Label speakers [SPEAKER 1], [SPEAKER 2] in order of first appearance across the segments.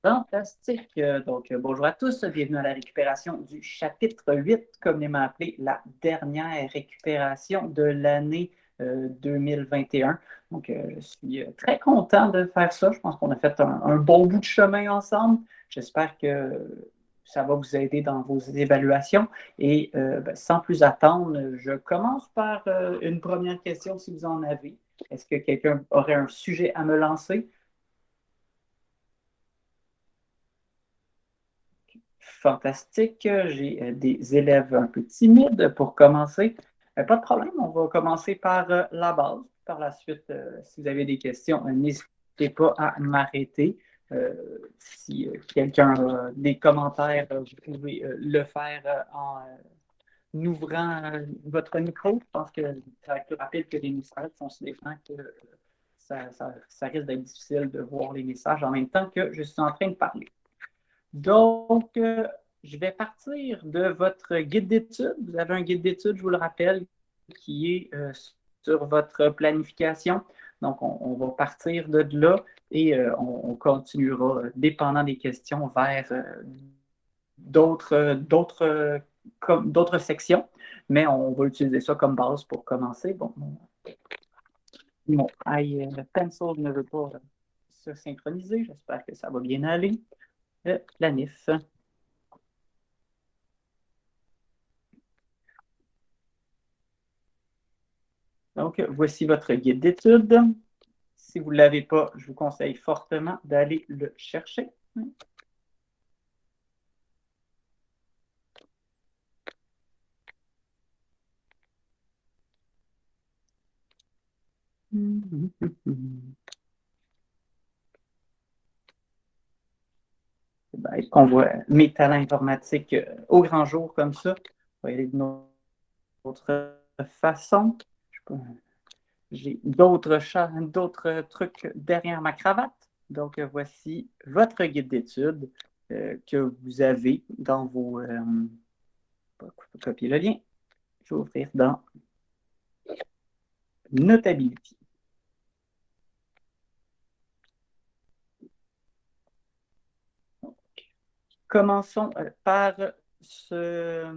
[SPEAKER 1] Fantastique. Bonjour à tous. Bienvenue à la récupération du chapitre 8, communément appelé la dernière récupération de l'année 2021. Je suis très content de faire ça. Je pense qu'on a fait un bon bout de chemin ensemble. J'espère que ça va vous aider dans vos évaluations. Sans plus attendre, je commence par une première question si vous en avez. Est-ce que quelqu'un aurait un sujet à me lancer? Fantastique. J'ai des élèves un peu timides pour commencer. Pas de problème, on va commencer par la base. Par la suite, si vous avez des questions, n'hésitez pas à m'arrêter. Si quelqu'un a des commentaires, vous pouvez le faire en ouvrant votre micro. Je pense que ça va être plus rapide que les messages, considérant que ça risque d'être difficile de voir les messages en même temps que je suis en train de parler. Je vais partir de votre guide d'études. Vous avez un guide d'études, je vous le rappelle, qui est sur votre planification. Donc, on va partir de là et on continuera, dépendant des questions, vers d'autres sections. Mais on va utiliser ça comme base pour commencer. Bon, mon iPencil ne veut pas se synchroniser. J'espère que ça va bien aller. Planif. Donc, voici votre guide d'études. Si vous ne l'avez pas, je vous conseille fortement d'aller le chercher. Est-ce qu'on voit mes talents informatiques au grand jour comme ça? On va y aller d'une autre façon. J'ai d'autres trucs derrière ma cravate. Donc, voici votre guide d'études que vous avez dans vos... copier le lien. Je vais ouvrir dans Notability. Commençons par ce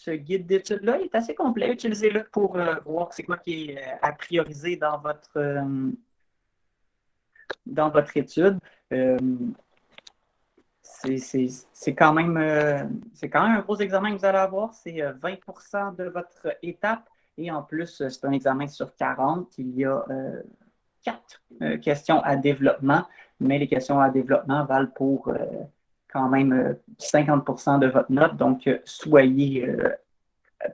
[SPEAKER 1] guide d'études-là. Il est assez complet. Utilisez-le pour voir c'est quoi qui est à prioriser dans votre étude. C'est quand même un gros examen que vous allez avoir. C'est 20% de votre étape. Et en plus, c'est un examen sur 40. Il y a 4 questions à développement, mais les questions à développement valent pour quand même 50% de votre note. Donc, soyez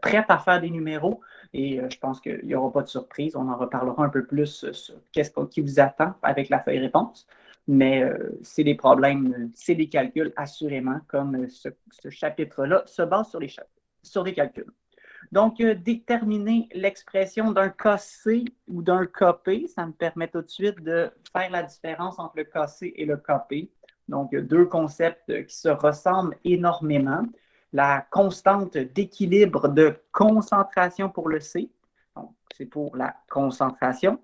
[SPEAKER 1] prêts à faire des numéros et je pense qu'il n'y aura pas de surprise. On en reparlera un peu plus sur qu'est-ce qui vous attend avec la feuille réponse. Mais c'est des problèmes, c'est des calculs assurément, comme ce chapitre-là se base sur des calculs. Donc, déterminer l'expression d'un KC ou d'un KP, ça me permet tout de suite de faire la différence entre le KC et le KP. Donc, deux concepts qui se ressemblent énormément. La constante d'équilibre de concentration pour le C, donc c'est pour la concentration,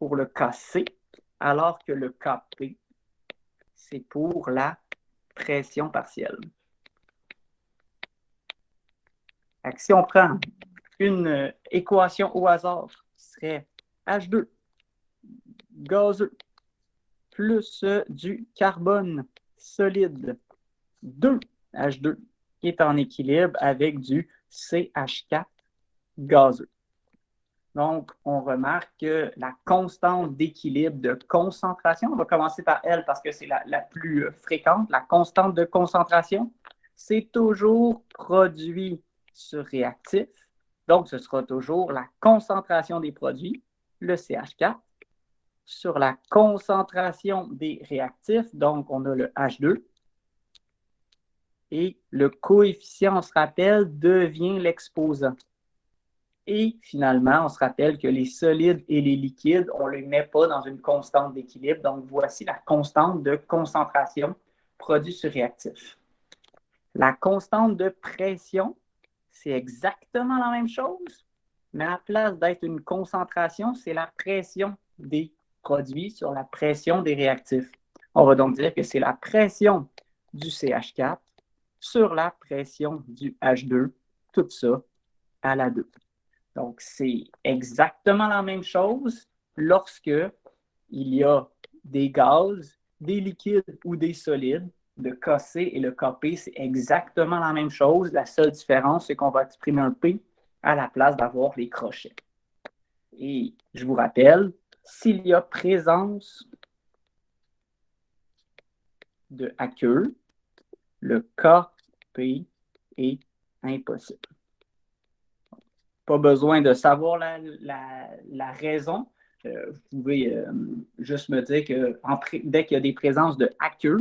[SPEAKER 1] pour le KC, alors que le KP, c'est pour la pression partielle. Si on prend une équation au hasard qui serait H2 gazeux plus du carbone solide 2H2 qui est en équilibre avec du CH4 gazeux. Donc, on remarque que la constante d'équilibre de concentration, on va commencer par elle parce que c'est la plus fréquente, la constante de concentration, c'est toujours produit sur réactif. Donc, ce sera toujours la concentration des produits, le CH4, sur la concentration des réactifs. Donc, on a le H2. Et le coefficient, on se rappelle, devient l'exposant. Et finalement, on se rappelle que les solides et les liquides, on ne les met pas dans une constante d'équilibre. Donc, voici la constante de concentration produit sur réactif. La constante de pression, c'est exactement la même chose, mais à la place d'être une concentration, c'est la pression des produit sur la pression des réactifs. On va donc dire que c'est la pression du CH4 sur la pression du H2, tout ça à la 2. Donc, c'est exactement la même chose lorsque il y a des gaz, des liquides ou des solides. Le KC et le KP, c'est exactement la même chose. La seule différence, c'est qu'on va exprimer un P à la place d'avoir les crochets. Et je vous rappelle, s'il y a présence de aqueux, le KP est impossible. Pas besoin de savoir la raison. Vous pouvez juste me dire que dès qu'il y a des présences de aqueux,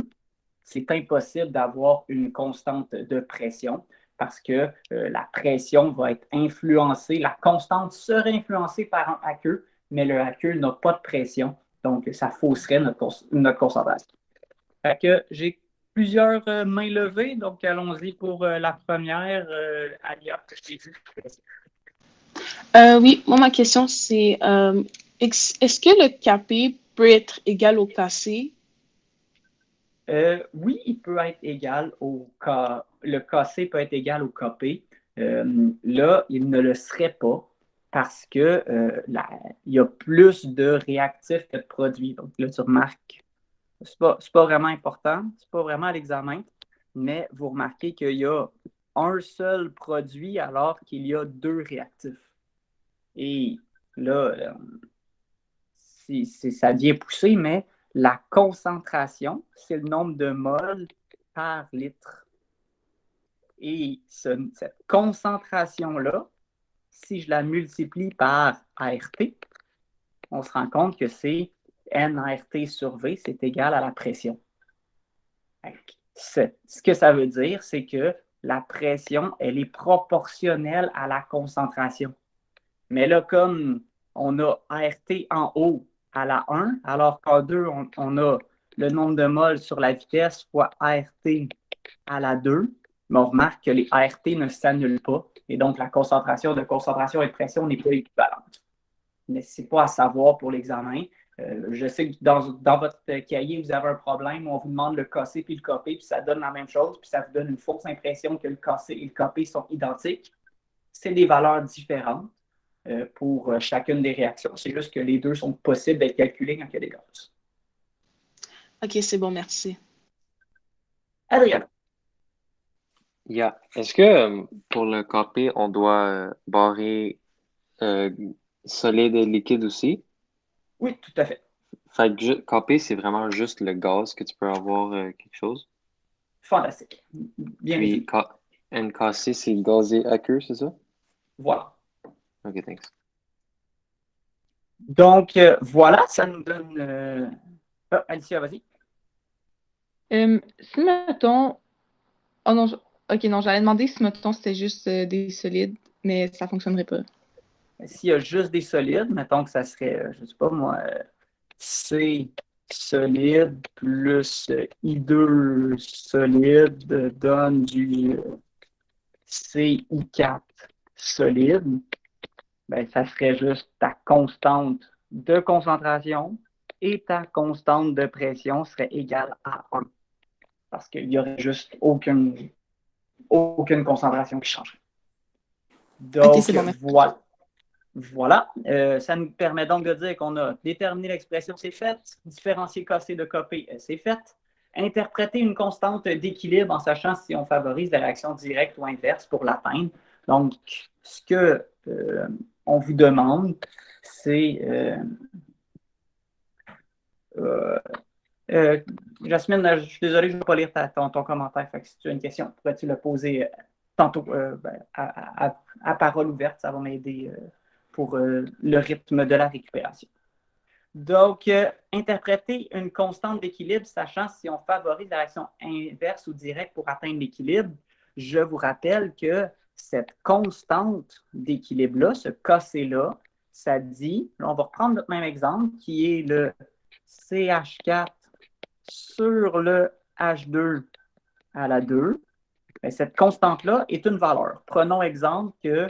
[SPEAKER 1] c'est impossible d'avoir une constante de pression parce que la pression va être influencée, la constante serait influencée par un aqueux, mais le aqueux n'a pas de pression, donc ça fausserait notre concentration. Fait que j'ai plusieurs mains levées, donc allons-y pour la première. Alia, que je t'ai vu.
[SPEAKER 2] Oui, moi, ma question, c'est est-ce que le KP peut être égal au KC?
[SPEAKER 1] Oui, il peut être égal au K. Le KC peut être égal au KP. Là, il ne le serait pas parce que il y a plus de réactifs que de produits. Donc là, tu remarques, c'est pas vraiment important, c'est pas vraiment à l'examen, mais vous remarquez qu'il y a un seul produit alors qu'il y a deux réactifs. Et là, ça vient pousser, mais la concentration, c'est le nombre de moles par litre. Et cette concentration-là, si je la multiplie par ART, on se rend compte que c'est nRT sur V, c'est égal à la pression. Ce que ça veut dire, c'est que la pression, elle est proportionnelle à la concentration. Mais là, comme on a ART en haut à la 1, alors qu'en 2, on a le nombre de moles sur la vitesse fois ART à la 2, mais on remarque que les ART ne s'annulent pas, et donc la concentration et de pression n'est pas équivalente. Mais ce n'est pas à savoir pour l'examen. Je sais que dans votre cahier, vous avez un problème où on vous demande le KC puis le KP, puis ça donne la même chose, puis ça vous donne une fausse impression que le KC et le KP sont identiques. C'est des valeurs différentes pour chacune des réactions. C'est juste que les deux sont possibles d'être calculés quand il y a des gaz.
[SPEAKER 2] Ok, c'est bon, merci.
[SPEAKER 1] Adrien.
[SPEAKER 3] Yeah. Est-ce que pour le KP, on doit barrer euh, solide et liquide aussi?
[SPEAKER 1] Oui, tout à fait.
[SPEAKER 3] Fait que KP, c'est vraiment juste le gaz que tu peux avoir quelque chose.
[SPEAKER 1] Fantastique. Bien
[SPEAKER 3] Puis
[SPEAKER 1] résumé.
[SPEAKER 3] NKC, c'est gazé aqueux, c'est ça?
[SPEAKER 1] Voilà.
[SPEAKER 3] Ok, thanks.
[SPEAKER 1] Donc, voilà, ça nous donne... Alicia, vas-y.
[SPEAKER 2] Si, mettons... Oh non, ok, non, j'allais demander si, mettons, c'était juste des solides, mais ça fonctionnerait pas.
[SPEAKER 1] S'il y a juste des solides, mettons que ça serait, je ne sais pas moi, C solide plus I2 solide donne du CI4 solide. Ben, ça serait juste ta constante de concentration et ta constante de pression serait égale à 1. Parce qu'il n'y aurait juste aucune concentration qui changerait.
[SPEAKER 2] Ok,
[SPEAKER 1] Donc,
[SPEAKER 2] c'est bon, merci.
[SPEAKER 1] voilà. Voilà. Ça nous permet donc de dire qu'on a déterminé l'expression, c'est fait. Différencier KC de KP, c'est fait. Interpréter une constante d'équilibre en sachant si on favorise la réaction directe ou inverse pour l'atteindre. Donc, ce que on vous demande, c'est Jasmine, je suis désolé, je ne vais pas lire ton commentaire. Fait que si tu as une question, pourrais-tu le poser tantôt à parole ouverte? Ça va m'aider pour le rythme de la récupération. Donc, interpréter une constante d'équilibre, sachant si on favorise la réaction inverse ou directe pour atteindre l'équilibre, je vous rappelle que cette constante d'équilibre-là, ce KC-là, ça dit, là, on va reprendre notre même exemple, qui est le CH4 sur le H2 à la 2. Bien, cette constante-là est une valeur. Prenons exemple que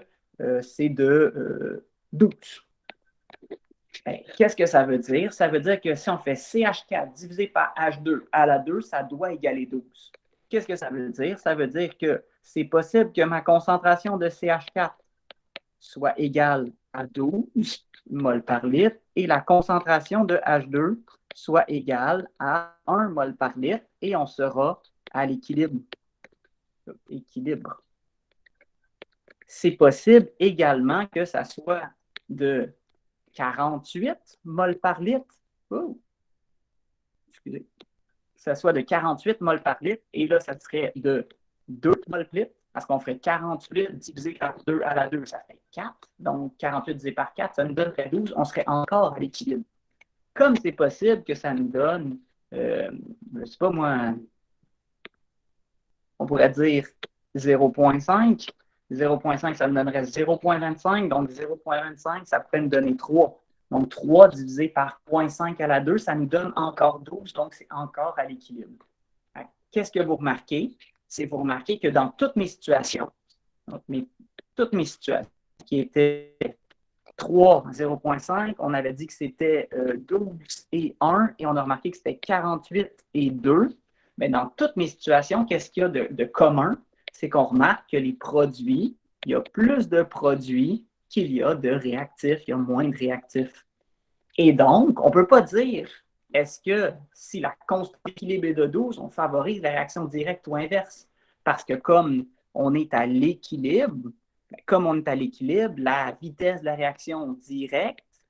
[SPEAKER 1] c'est de 12. Ben, qu'est-ce que ça veut dire? Ça veut dire que si on fait CH4 divisé par H2 à la 2, ça doit égaler 12. Qu'est-ce que ça veut dire? Ça veut dire que c'est possible que ma concentration de CH4 soit égale à 12 mol par litre et la concentration de H2 soit égale à 1 mol par litre et on sera à l'équilibre. C'est possible également que ça soit de 48 mol par litre. Oh, excusez. Que ça soit de 48 mol par litre et là, ça serait de 2 mol par litre parce qu'on ferait 48 divisé par 2 à la 2, ça fait 4. Donc, 48 divisé par 4, ça nous donnerait 12. On serait encore à l'équilibre. Comme c'est possible que ça nous donne, je ne sais pas moi, on pourrait dire 0,5. 0,5, ça me donnerait 0,25. Donc, 0,25, ça pourrait me donner 3. Donc, 3 divisé par 0,5 à la 2, ça nous donne encore 12. Donc, c'est encore à l'équilibre. Qu'est-ce que vous remarquez? C'est vous remarquez que dans toutes mes situations, toutes mes situations qui étaient 3, 0,5, on avait dit que c'était 12 et 1, et on a remarqué que c'était 48 et 2. Mais dans toutes mes situations, qu'est-ce qu'il y a de commun? C'est qu'on remarque que les produits, il y a plus de produits qu'il y a de réactifs, il y a moins de réactifs. Et donc, on ne peut pas dire, est-ce que si la constante d'équilibre est de 12, on favorise la réaction directe ou inverse? Parce que comme on est à l'équilibre, la vitesse de la réaction directe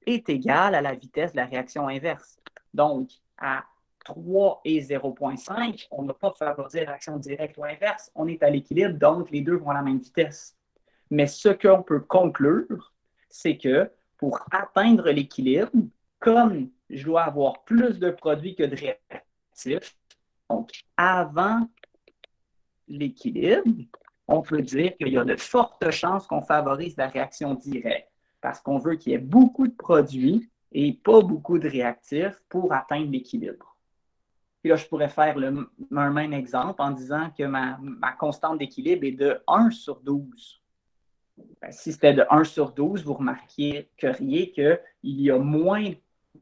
[SPEAKER 1] est égale à la vitesse de la réaction inverse. Donc, à 3 et 0,5, on n'a pas favorisé la réaction directe ou inverse. On est à l'équilibre, donc les deux vont à la même vitesse. Mais ce qu'on peut conclure, c'est que pour atteindre l'équilibre, comme je dois avoir plus de produits que de réactifs, donc avant l'équilibre, on peut dire qu'il y a de fortes chances qu'on favorise la réaction directe parce qu'on veut qu'il y ait beaucoup de produits et pas beaucoup de réactifs pour atteindre l'équilibre. Puis là, je pourrais faire un même exemple en disant que ma constante d'équilibre est de 1 sur 12. Ben, si c'était de 1 sur 12, vous remarqueriez qu'il y a moins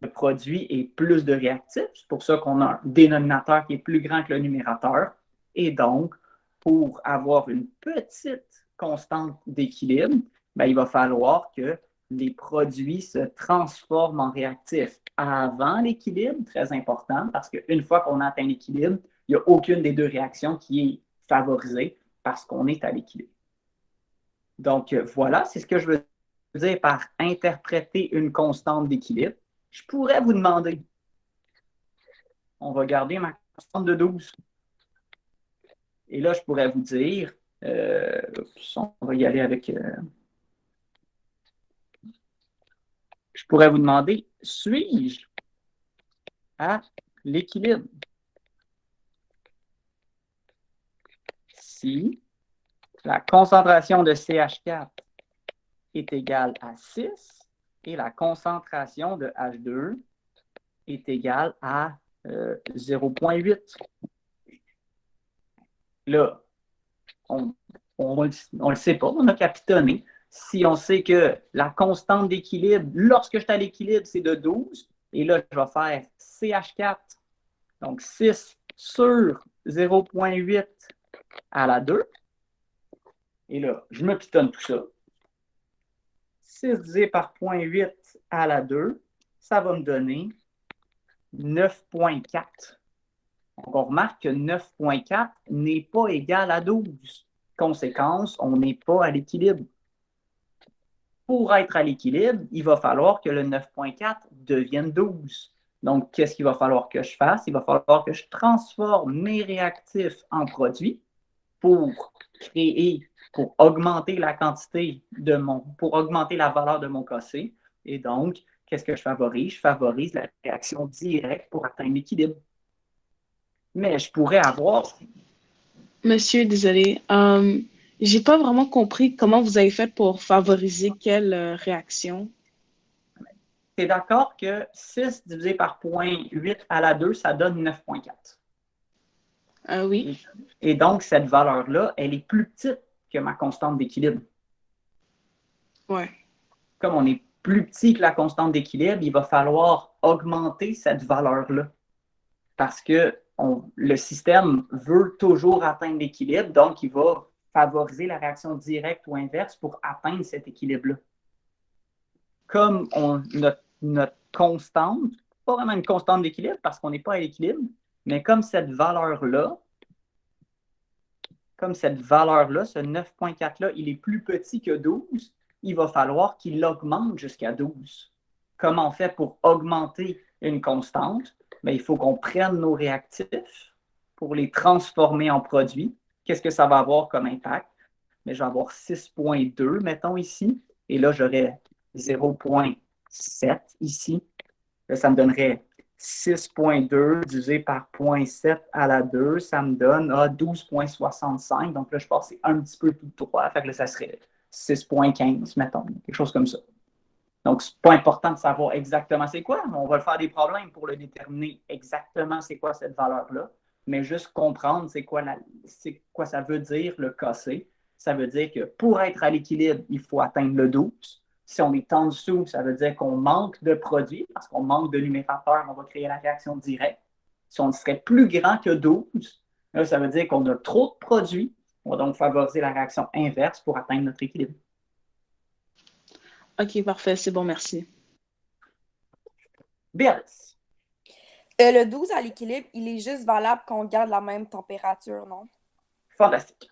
[SPEAKER 1] de produits et plus de réactifs. C'est pour ça qu'on a un dénominateur qui est plus grand que le numérateur. Et donc, pour avoir une petite constante d'équilibre, ben, il va falloir que les produits se transforment en réactifs avant l'équilibre, très important, parce qu'une fois qu'on a atteint l'équilibre, il n'y a aucune des deux réactions qui est favorisée parce qu'on est à l'équilibre. Donc, voilà, c'est ce que je veux dire par interpréter une constante d'équilibre. Je pourrais vous demander, on va garder ma constante de 12. Et là, je pourrais vous dire, on va y aller avec... je pourrais vous demander, suis-je à l'équilibre? Si la concentration de CH4 est égale à 6 et la concentration de H2 est égale à 0,8. Là, on ne le sait pas, on a capitonné. Si on sait que la constante d'équilibre, lorsque je suis à l'équilibre, c'est de 12, et là, je vais faire CH4, donc 6 sur 0,8 à la 2. Et là, je me pitonne tout ça. 6 divisé par 0,8 à la 2, ça va me donner 9,4. Donc, on remarque que 9,4 n'est pas égal à 12. Conséquence, on n'est pas à l'équilibre. Pour être à l'équilibre, il va falloir que le 9,4 devienne 12. Donc, qu'est-ce qu'il va falloir que je fasse? Il va falloir que je transforme mes réactifs en produits pour augmenter la quantité pour augmenter la valeur de mon KC. Et donc, qu'est-ce que je favorise? Je favorise la réaction directe pour atteindre l'équilibre. Mais je pourrais avoir...
[SPEAKER 2] Monsieur, désolé. J'ai pas vraiment compris comment vous avez fait pour favoriser quelle réaction.
[SPEAKER 1] Tu es d'accord que 6 divisé par 0,8 à la 2, ça donne 9,4.
[SPEAKER 2] Oui.
[SPEAKER 1] Et donc, cette valeur-là, elle est plus petite que ma constante d'équilibre.
[SPEAKER 2] Ouais.
[SPEAKER 1] Comme on est plus petit que la constante d'équilibre, il va falloir augmenter cette valeur-là. Parce que le système veut toujours atteindre l'équilibre, donc il va favoriser la réaction directe ou inverse pour atteindre cet équilibre-là. Comme notre constante, pas vraiment une constante d'équilibre parce qu'on n'est pas à l'équilibre, mais comme cette valeur-là, ce 9,4-là, il est plus petit que 12, il va falloir qu'il augmente jusqu'à 12. Comment on fait pour augmenter une constante? Bien, il faut qu'on prenne nos réactifs pour les transformer en produits. Qu'est-ce que ça va avoir comme impact? Bien, je vais avoir 6,2, mettons ici, et là, j'aurais 0,7 ici. Là, ça me donnerait 6,2 divisé par 0,7 à la 2, ça me donne 12,65. Donc là, je passe un petit peu tout droit. Fait que là, ça serait 6,15, mettons, quelque chose comme ça. Donc, c'est pas important de savoir exactement c'est quoi. On va faire des problèmes pour le déterminer exactement c'est quoi cette valeur-là, mais juste comprendre c'est quoi ça veut dire le KC. Ça veut dire que pour être à l'équilibre, il faut atteindre le 12. Si on est en dessous, ça veut dire qu'on manque de produits parce qu'on manque de numérateur, on va créer la réaction directe. Si on serait plus grand que 12, là, ça veut dire qu'on a trop de produits. On va donc favoriser la réaction inverse pour atteindre notre équilibre.
[SPEAKER 2] OK, parfait, c'est bon, merci.
[SPEAKER 1] Béatrice.
[SPEAKER 4] Le 12 à l'équilibre, il est juste valable quand on garde la même température, non?
[SPEAKER 1] Fantastique.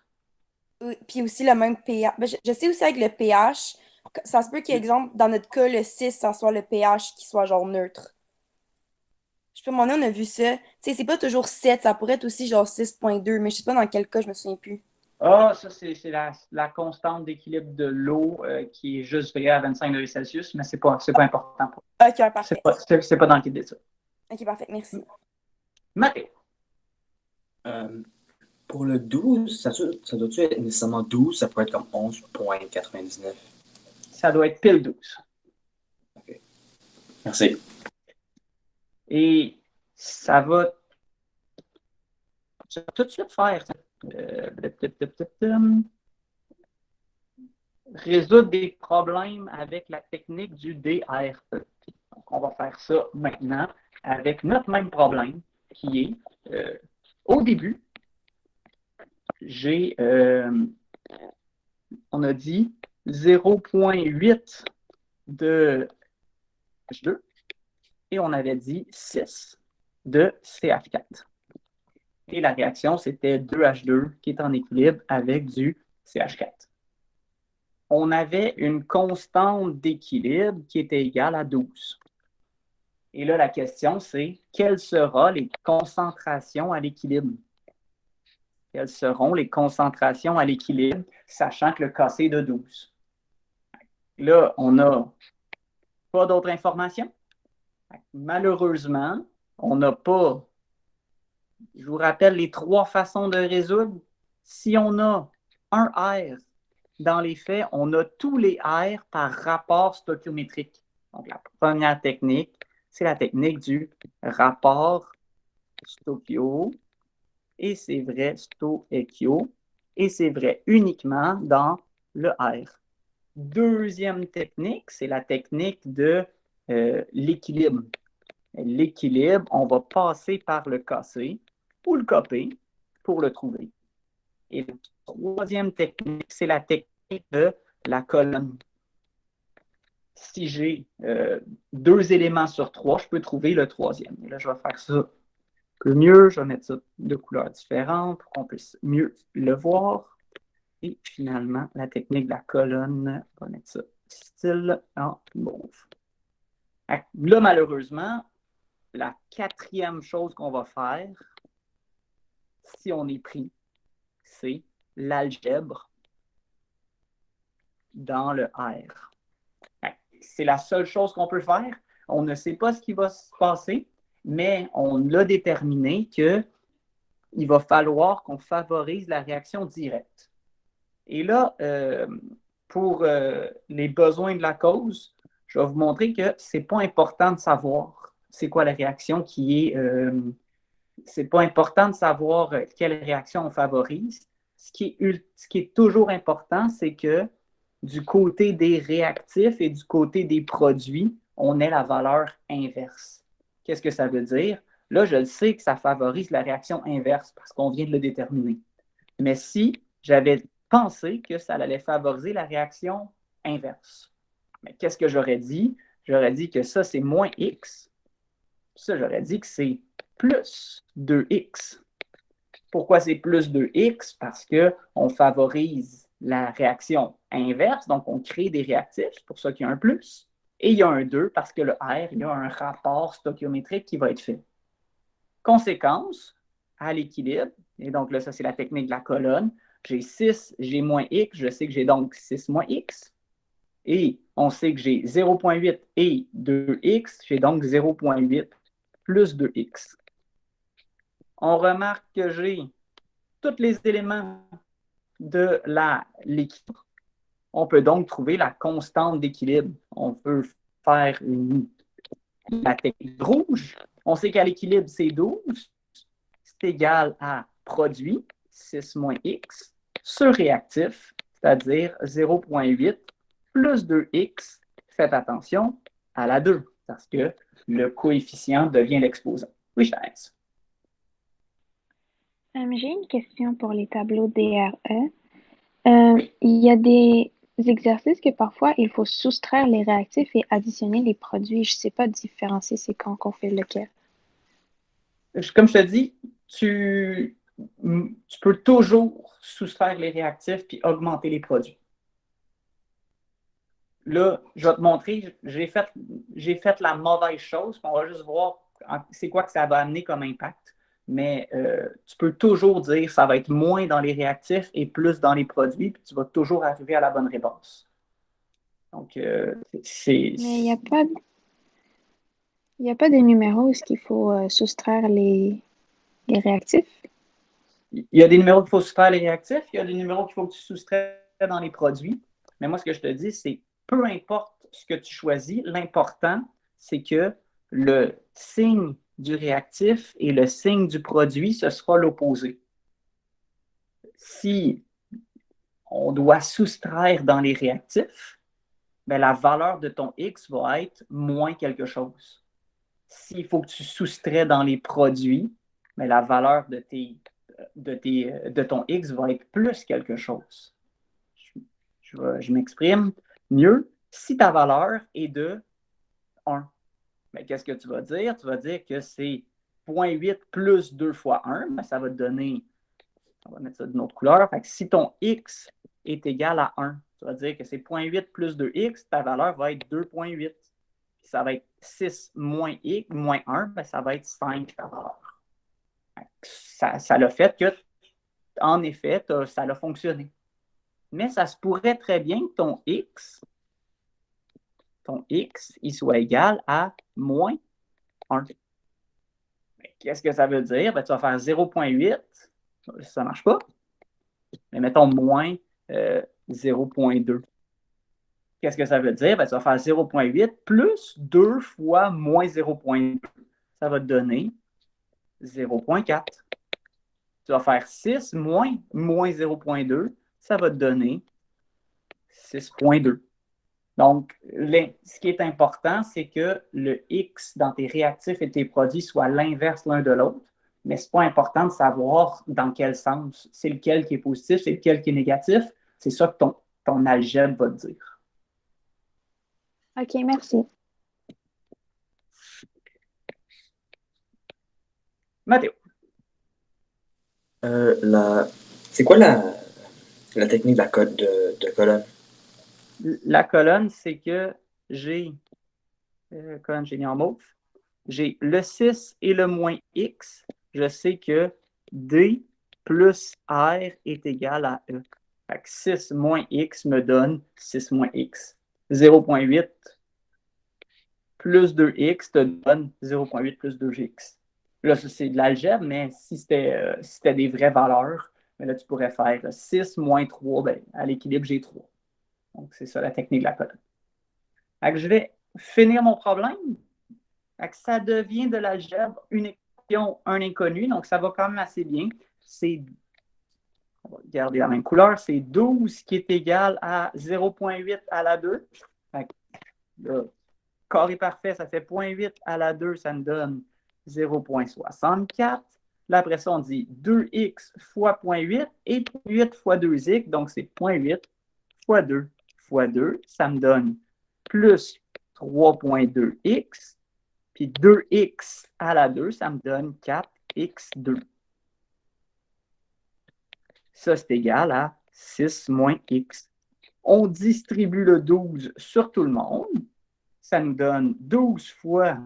[SPEAKER 4] Oui, puis aussi le même pH. Ben, je sais aussi avec le pH, ça se peut qu'exemple, dans notre cas, le 6, ça soit le pH qui soit genre neutre. Je peux demander, on a vu ça. Tu sais, c'est pas toujours 7, ça pourrait être aussi genre 6,2, mais je sais pas dans quel cas, je me souviens plus.
[SPEAKER 1] Ah, ça, c'est la constante d'équilibre de l'eau qui est juste vraie à 25 degrés Celsius, mais c'est pas important.
[SPEAKER 4] OK, parfait.
[SPEAKER 1] C'est pas dans le kit d'études.
[SPEAKER 4] OK, parfait, merci.
[SPEAKER 1] Mathéo.
[SPEAKER 5] Pour le 12, ça doit-tu être nécessairement 12? Ça pourrait être comme 11,99.
[SPEAKER 1] Ça doit être pile 12.
[SPEAKER 5] OK. Merci.
[SPEAKER 1] Et ça va tout de suite faire résoudre des problèmes avec la technique du DRE. Donc, on va faire ça maintenant avec notre même problème qui est au début, on a dit 0,8 de H2 et on avait dit 6 de CH4. Et la réaction, c'était 2H2 qui est en équilibre avec du CH4. On avait une constante d'équilibre qui était égale à 12. Et là, la question, c'est quelles seront les concentrations à l'équilibre? Quelles seront les concentrations à l'équilibre, sachant que le KC est de 12? Là, on n'a pas d'autres informations. Malheureusement, on n'a pas. Je vous rappelle les 3 façons de résoudre. Si on a un R, dans les faits, on a tous les R par rapport stoichiométrique. Donc, la première technique, c'est la technique du rapport stoichio, et c'est vrai stoichio, et c'est vrai uniquement dans le R. Deuxième technique, c'est la technique de l'équilibre. L'équilibre, on va passer par le KC ou le KP pour le trouver. Et la troisième technique, c'est la technique de la colonne. Si j'ai 2 éléments sur 3, je peux trouver le troisième. Et là, je vais faire ça un peu mieux. Je vais mettre ça de couleurs différentes pour qu'on puisse mieux le voir. Et finalement, la technique de la colonne, on va mettre ça style en mauve. Là, malheureusement, la 4e chose qu'on va faire, si on est pris, c'est l'algèbre dans le R. C'est la seule chose qu'on peut faire. On ne sait pas ce qui va se passer, mais on a déterminé qu'il va falloir qu'on favorise la réaction directe. Et là, pour les besoins de la cause, je vais vous montrer que ce n'est pas important de savoir c'est quoi la réaction qui est... c'est pas important de savoir quelle réaction on favorise. Ce qui est toujours important, c'est que du côté des réactifs et du côté des produits, on ait la valeur inverse. Qu'est-ce que ça veut dire? Là, je le sais que ça favorise la réaction inverse parce qu'on vient de le déterminer. Mais si j'avais pensé que ça allait favoriser la réaction inverse, mais qu'est-ce que j'aurais dit? J'aurais dit que ça, c'est moins X. Ça, j'aurais dit que c'est plus 2X. Pourquoi c'est plus 2X? Parce qu'on favorise la réaction inverse, donc on crée des réactifs, c'est pour ça qu'il y a un plus. Et il y a un 2 parce que le R, il y a un rapport stoichiométrique qui va être fait. Conséquence, à l'équilibre, et donc là, ça c'est la technique de la colonne, j'ai 6, j'ai moins X, je sais que j'ai donc 6 moins X. Et on sait que j'ai 0,8 et 2X, j'ai donc 0,8 plus 2X. On remarque que j'ai tous les éléments de l'équilibre. On peut donc trouver la constante d'équilibre. On peut faire la technique rouge. On sait qu'à l'équilibre, c'est 12. C'est égal à produit, 6 moins X, sur réactif, c'est-à-dire 0,8 plus 2X. Faites attention à la 2, parce que le coefficient devient l'exposant. Oui, Charles.
[SPEAKER 6] J'ai une question pour les tableaux DRE. Il y a des exercices que parfois il faut soustraire les réactifs et additionner les produits. Je ne sais pas différencier c'est quand qu'on fait lequel.
[SPEAKER 1] Comme je te dis, tu peux toujours soustraire les réactifs puis augmenter les produits. Là, je vais te montrer, j'ai fait la mauvaise chose, puis on va juste voir c'est quoi que ça va amener comme impact. Mais tu peux toujours dire que ça va être moins dans les réactifs et plus dans les produits, puis tu vas toujours arriver à la bonne réponse. Donc, c'est...
[SPEAKER 6] Mais il n'y a pas de numéro où il faut soustraire les réactifs.
[SPEAKER 1] Il y a des numéros qu'il faut soustraire les réactifs, il y a des numéros qu'il faut que tu soustrais dans les produits. Mais moi, ce que je te dis, c'est peu importe ce que tu choisis, l'important, c'est que le signe du réactif et le signe du produit, ce sera l'opposé. Si on doit soustraire dans les réactifs, bien, la valeur de ton X va être moins quelque chose. S'il faut que tu soustrais dans les produits, bien, la valeur de ton X va être plus quelque chose. Je m'exprime mieux. Si ta valeur est de 1, ben, qu'est-ce que tu vas dire? Tu vas dire que c'est 0,8 plus 2 fois 1, ben, ça va te donner, on va mettre ça d'une autre couleur. Fait que si ton X est égal à 1, tu vas dire que c'est 0,8 plus 2X, ta valeur va être 2,8. Ça va être 6 moins X, moins 1, ben, ça va être 5 ta valeur. Ça l'a fait que, en effet, ça a fonctionné. Mais ça se pourrait très bien que ton X, il soit égal à moins 1. Qu'est-ce que ça veut dire? Ben, tu vas faire 0,8. Ça ne marche pas. Mais mettons moins 0,2. Qu'est-ce que ça veut dire? Ben, tu vas faire 0,8 plus 2 fois moins 0,2. Ça va te donner 0,4. Tu vas faire 6 moins 0,2. Ça va te donner 6,2. Donc, ce qui est important, c'est que le X dans tes réactifs et tes produits soit l'inverse l'un de l'autre, mais ce n'est pas important de savoir dans quel sens. C'est lequel qui est positif, c'est lequel qui est négatif. C'est ça que ton algèbre va te dire.
[SPEAKER 6] OK, merci.
[SPEAKER 1] Mathéo.
[SPEAKER 5] C'est quoi la technique de colonne?
[SPEAKER 1] La colonne, c'est que j'ai, colonne, j'ai mis en mauve, j'ai le 6 et le moins X. Je sais que D plus R est égal à E. Fait que 6 moins X me donne 6 moins X. 0,8 plus 2X te donne 0,8 plus 2X. Là, c'est de l'algèbre, mais si c'était des vraies valeurs, mais là, tu pourrais faire 6 moins 3, ben, à l'équilibre, j'ai 3. Donc, c'est ça la technique de la colonne. Fait que je vais finir mon problème. Fait que ça devient de l'algèbre une équation, un inconnu, donc ça va quand même assez bien. On va garder la même couleur. C'est 12 qui est égal à 0,8 à la 2. Fait que, là, carré parfait, ça fait 0,8 à la 2, ça me donne 0,64. Là, après ça, on dit 2x fois 0,8 et 0,8 fois 2x, donc c'est 0,8 fois 2 fois 2, ça me donne plus 3,2x, puis 2x à la 2, ça me donne 4x2. Ça, c'est égal à 6 moins x. On distribue le 12 sur tout le monde. Ça nous donne 12 fois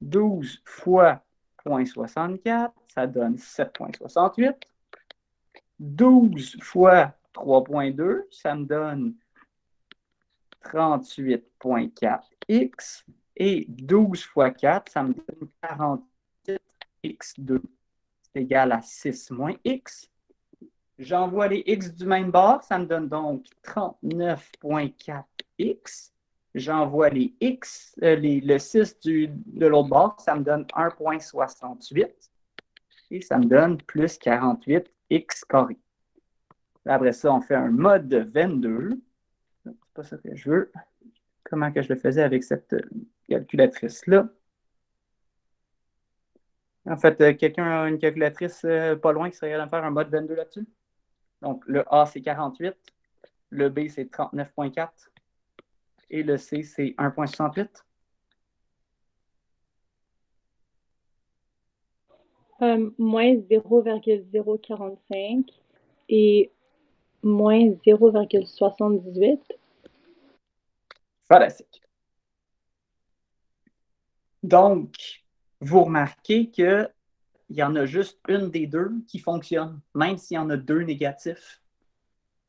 [SPEAKER 1] 0,64, ça donne 7,68. 12 fois 3,2, ça me donne 38,4x. Et 12 fois 4, ça me donne 48x2. C'est égal à 6 moins x. J'envoie les x du même bord, ça me donne donc 39,4x. J'envoie les x, le 6 de l'autre bord, ça me donne 1,68. Et ça me donne plus 48x carré. Après ça, on fait un mode de 22. C'est pas ça que je veux. Comment que je le faisais avec cette calculatrice-là? En fait, quelqu'un a une calculatrice pas loin qui serait capable de faire un mode 22 là-dessus? Donc, le A, c'est 48. Le B, c'est 39,4. Et le C, c'est 1,68.
[SPEAKER 7] Moins 0,045 et moins 0,78.
[SPEAKER 1] Fantastique. Donc, vous remarquez qu'il y en a juste une des deux qui fonctionne, même s'il y en a deux négatifs.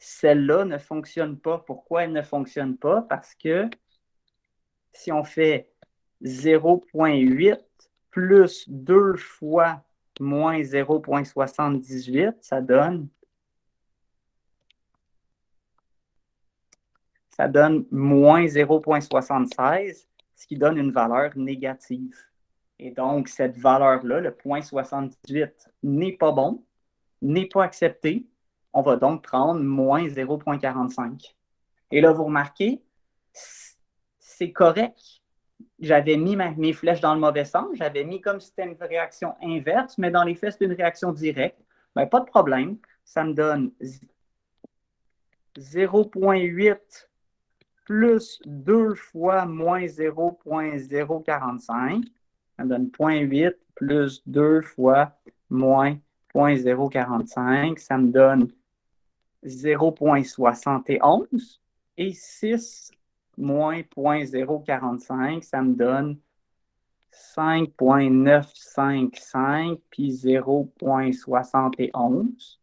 [SPEAKER 1] Celle-là ne fonctionne pas. Pourquoi elle ne fonctionne pas? Parce que si on fait 0,8 plus 2 fois moins 0,78, ça donne moins 0,76, ce qui donne une valeur négative. Et donc, cette valeur-là, le 0,78, n'est pas bon, n'est pas accepté. On va donc prendre moins 0,45. Et là, vous remarquez, c'est correct. J'avais mis mes flèches dans le mauvais sens. J'avais mis comme si c'était une réaction inverse, mais dans les faits, c'est une réaction directe. Ben, pas de problème. Ça me donne 0,8 plus 2 fois moins 0,045. Ça me donne 0,8 plus 2 fois moins 0,045. Ça me donne 0,71. Et 6 moins 0,045, ça me donne 5,955 puis 0,71.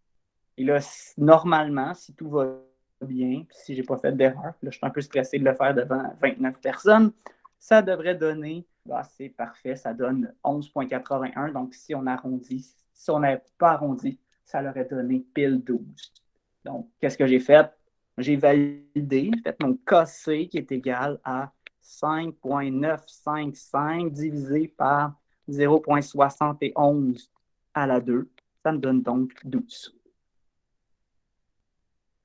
[SPEAKER 1] Et là, normalement, si tout va bien, puis si je n'ai pas fait d'erreur, là, je suis un peu stressé de le faire devant 29 personnes, ça devrait donner, c'est parfait, ça donne 11,81. Donc, si on arrondit, si on n'avait pas arrondi, ça leur aurait donné pile 12. Donc, qu'est-ce que j'ai fait? J'ai validé, j'ai fait mon KC qui est égal à 5,955 divisé par 0,71 à la 2. Ça me donne donc 12.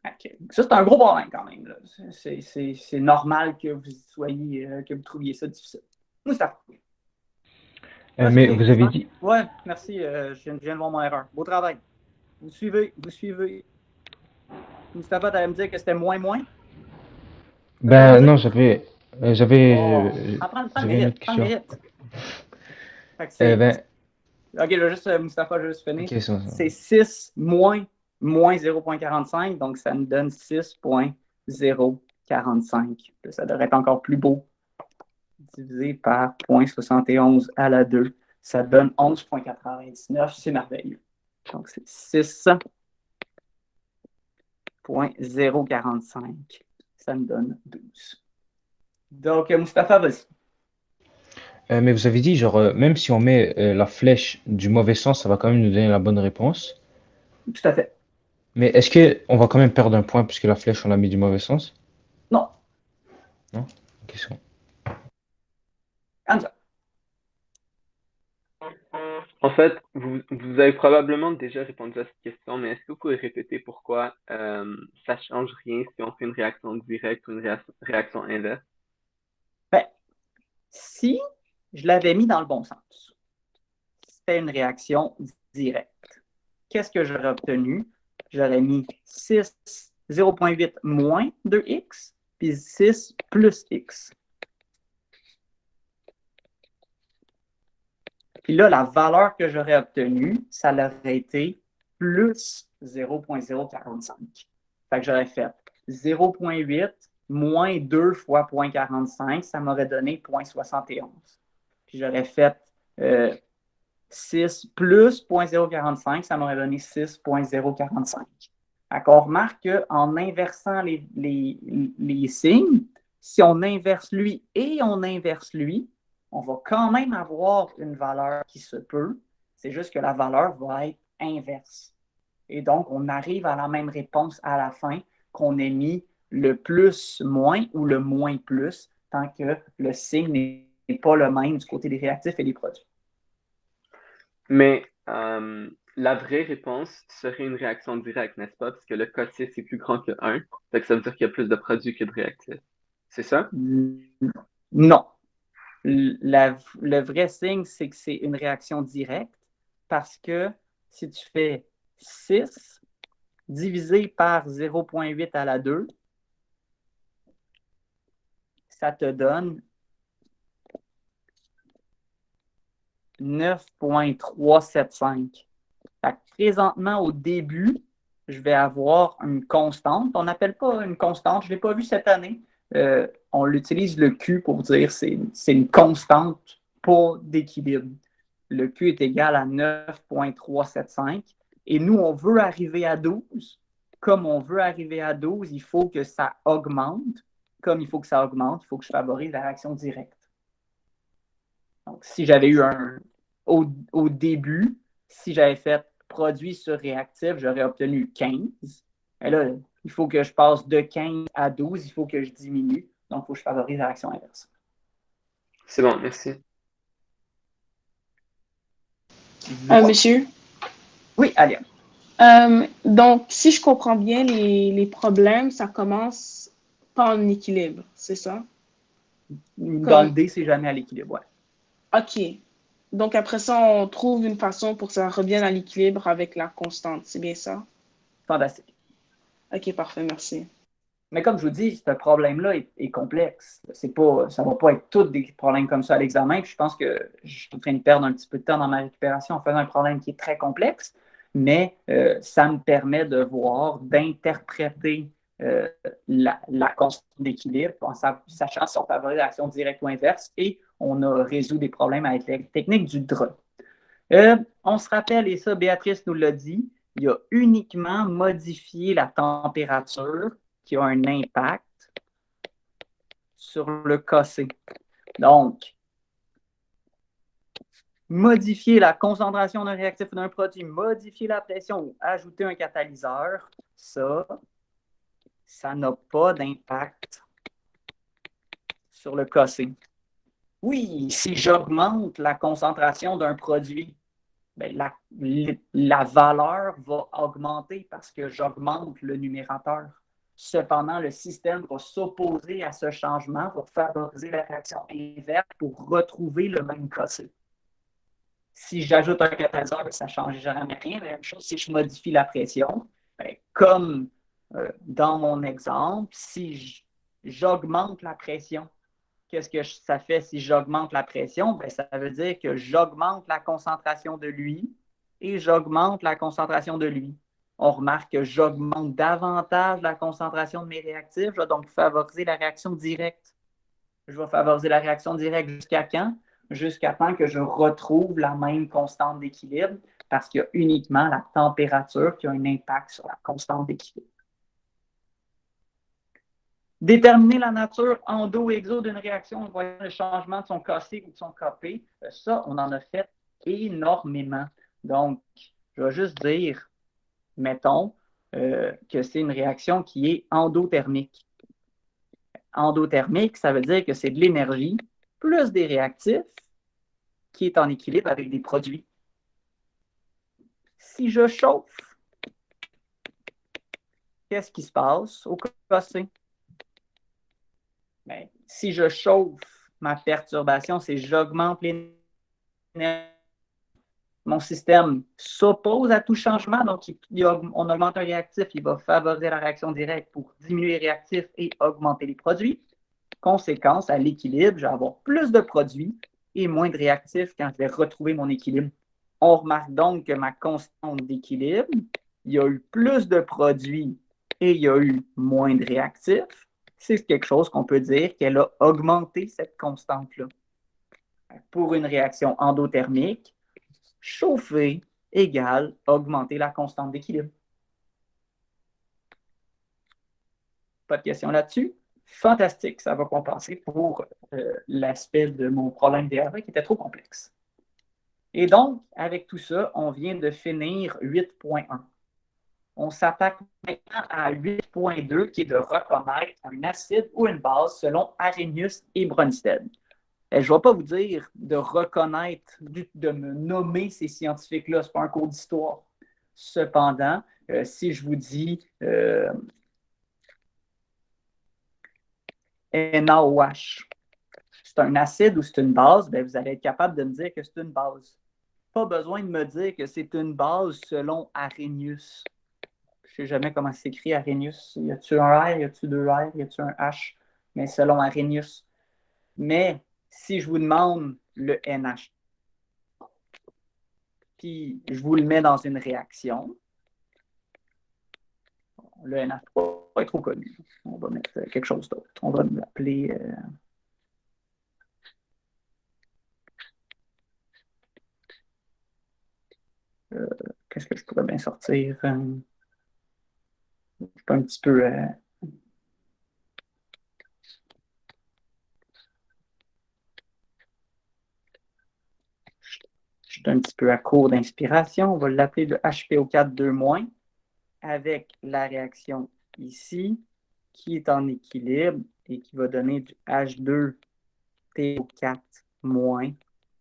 [SPEAKER 1] Okay. Ça, c'est un gros problème quand même. Là. C'est normal que vous soyez, que vous trouviez ça difficile. Moustapha.
[SPEAKER 8] Mais vous avez dit.
[SPEAKER 1] Ouais, merci. Je viens de voir mon erreur. Beau travail. Vous suivez. Moustapha, tu allais me dire que c'était moins?
[SPEAKER 8] Ben non, j'avais
[SPEAKER 1] Prends le mérite. Ok, Moustapha, je vais juste finir.
[SPEAKER 8] Okay,
[SPEAKER 1] c'est 6 moins 0,45, donc ça me donne 6,045. Ça devrait être encore plus beau. Divisé par 0,71 à la 2, ça donne 11,99. C'est merveilleux. Donc, c'est 6,045. Ça me donne 12. Donc, Moustapha, vas-y.
[SPEAKER 8] Mais vous avez dit, genre, même si on met la flèche du mauvais sens, ça va quand même nous donner la bonne réponse.
[SPEAKER 1] Tout à fait.
[SPEAKER 8] Mais est-ce qu'on va quand même perdre un point puisque la flèche, on l'a mis du mauvais sens?
[SPEAKER 1] Non.
[SPEAKER 8] Non? Question.
[SPEAKER 1] Hamza.
[SPEAKER 3] En
[SPEAKER 9] fait, vous avez probablement déjà répondu à cette question, mais est-ce que vous pouvez répéter pourquoi ça change rien si on fait une réaction directe ou une réaction inverse?
[SPEAKER 1] Ben, si je l'avais mis dans le bon sens, c'était une réaction directe. Qu'est-ce que j'aurais obtenu? J'aurais mis 0,8 moins 2x, puis 6 plus x. Puis là, la valeur que j'aurais obtenue, ça aurait été plus 0,045. Fait que j'aurais fait 0,8 moins 2 fois 0,45, ça m'aurait donné 0,71. Puis j'aurais fait 6 plus 0,045, ça m'aurait donné 6,045. On remarque qu'en inversant les signes, si on inverse lui et on inverse lui, on va quand même avoir une valeur qui se peut. C'est juste que la valeur va être inverse. Et donc, on arrive à la même réponse à la fin qu'on ait mis le plus moins ou le moins plus, tant que le signe n'est pas le même du côté des réactifs et des produits.
[SPEAKER 9] Mais la vraie réponse serait une réaction directe, n'est-ce pas? Parce que le K6 est plus grand que 1. Fait que ça veut dire qu'il y a plus de produits que de réactifs. C'est ça?
[SPEAKER 1] Non. Le vrai signe, c'est que c'est une réaction directe parce que si tu fais 6 divisé par 0,8 à la 2, ça te donne 9,375. Présentement, au début, je vais avoir une constante. On n'appelle pas une constante, je ne l'ai pas vu cette année. On l'utilise le Q pour dire que c'est une constante pas d'équilibre. Le Q est égal à 9,375. Et nous, on veut arriver à 12. Comme on veut arriver à 12, il faut que ça augmente. Comme il faut que ça augmente, il faut que je favorise la réaction directe. Donc, si j'avais eu au début, si j'avais fait produit sur réactif, j'aurais obtenu 15. Et là, il faut que je passe de 15 à 12, il faut que je diminue. Donc, il faut que je favorise la réaction inverse.
[SPEAKER 9] C'est bon, merci.
[SPEAKER 2] Monsieur?
[SPEAKER 1] Oui, allez.
[SPEAKER 2] Donc, si je comprends bien, les problèmes, ça commence pas en équilibre, c'est ça?
[SPEAKER 1] Dans le D, c'est jamais à l'équilibre, ouais.
[SPEAKER 2] OK. Donc, après ça, on trouve une façon pour que ça revienne à l'équilibre avec la constante, c'est bien ça?
[SPEAKER 1] Fantastique.
[SPEAKER 2] OK, parfait, merci.
[SPEAKER 1] Mais comme je vous dis, ce problème-là est complexe. Ça ne va pas être tous des problèmes comme ça à l'examen. Puis je pense que je suis en train de perdre un petit peu de temps dans ma récupération en faisant un problème qui est très complexe, mais ça me permet de voir, d'interpréter la constante d'équilibre en sachant si on favorise l'action directe ou inverse et on a résolu des problèmes avec la technique du DRE. On se rappelle, et ça, Béatrice nous l'a dit, il y a uniquement modifié la température qui a un impact sur le KC. Donc, modifier la concentration d'un réactif ou d'un produit, modifier la pression ou ajouter un catalyseur, ça n'a pas d'impact sur le KC. Oui, si j'augmente la concentration d'un produit, ben la valeur va augmenter parce que j'augmente le numérateur. Cependant, le système va s'opposer à ce changement pour favoriser la réaction inverse pour retrouver le même KC. Si j'ajoute un catalyseur, ça ne change jamais rien. La même chose si je modifie la pression. Ben, comme dans mon exemple, si j'augmente la pression, qu'est-ce que ça fait si j'augmente la pression? Ben, ça veut dire que j'augmente la concentration de lui et j'augmente la concentration de lui. On remarque que j'augmente davantage la concentration de mes réactifs. Je vais donc favoriser la réaction directe. Je vais favoriser la réaction directe jusqu'à quand? Jusqu'à temps que je retrouve la même constante d'équilibre parce qu'il y a uniquement la température qui a un impact sur la constante d'équilibre. Déterminer la nature endo-exo d'une réaction en voyant le changement de son KC ou de son KP, ça, on en a fait énormément. Donc, je vais juste dire, mettons, que c'est une réaction qui est endothermique. Endothermique, ça veut dire que c'est de l'énergie plus des réactifs qui est en équilibre avec des produits. Si je chauffe, qu'est-ce qui se passe au cas C? Ben, si je chauffe, ma perturbation, c'est j'augmente l'énergie. Mon système s'oppose à tout changement, donc on augmente un réactif, il va favoriser la réaction directe pour diminuer les réactifs et augmenter les produits. Conséquence, à l'équilibre, je vais avoir plus de produits et moins de réactifs quand je vais retrouver mon équilibre. On remarque donc que ma constante d'équilibre, il y a eu plus de produits et il y a eu moins de réactifs. C'est quelque chose qu'on peut dire qu'elle a augmenté cette constante-là. Pour une réaction endothermique, chauffer égale augmenter la constante d'équilibre. Pas de questions là-dessus? Fantastique, ça va compenser pour l'aspect de mon problème DRE qui était trop complexe. Et donc, avec tout ça, on vient de finir 8.1. On s'attaque maintenant à 8.2 qui est de reconnaître un acide ou une base selon Arrhenius et Bronsted. Je ne vais pas vous dire de reconnaître, de me nommer ces scientifiques-là, ce n'est pas un cours d'histoire. Cependant, si je vous dis NaOH, c'est un acide ou c'est une base, bien, vous allez être capable de me dire que c'est une base. Pas besoin de me dire que c'est une base selon Arrhenius. Je ne sais jamais comment s'écrit Arrhenius. Y a-t-il un R, y a-t-il deux R, y a-t-il un H? Mais selon Arrhenius. Mais si je vous demande le NH, puis je vous le mets dans une réaction, le NH3 est trop connu. On va mettre quelque chose d'autre. On va l'appeler... qu'est-ce que je pourrais bien sortir? Un petit peu... je suis un petit peu à court d'inspiration. On va l'appeler le HPO4 2-, avec la réaction ici, qui est en équilibre et qui va donner du H2PO4-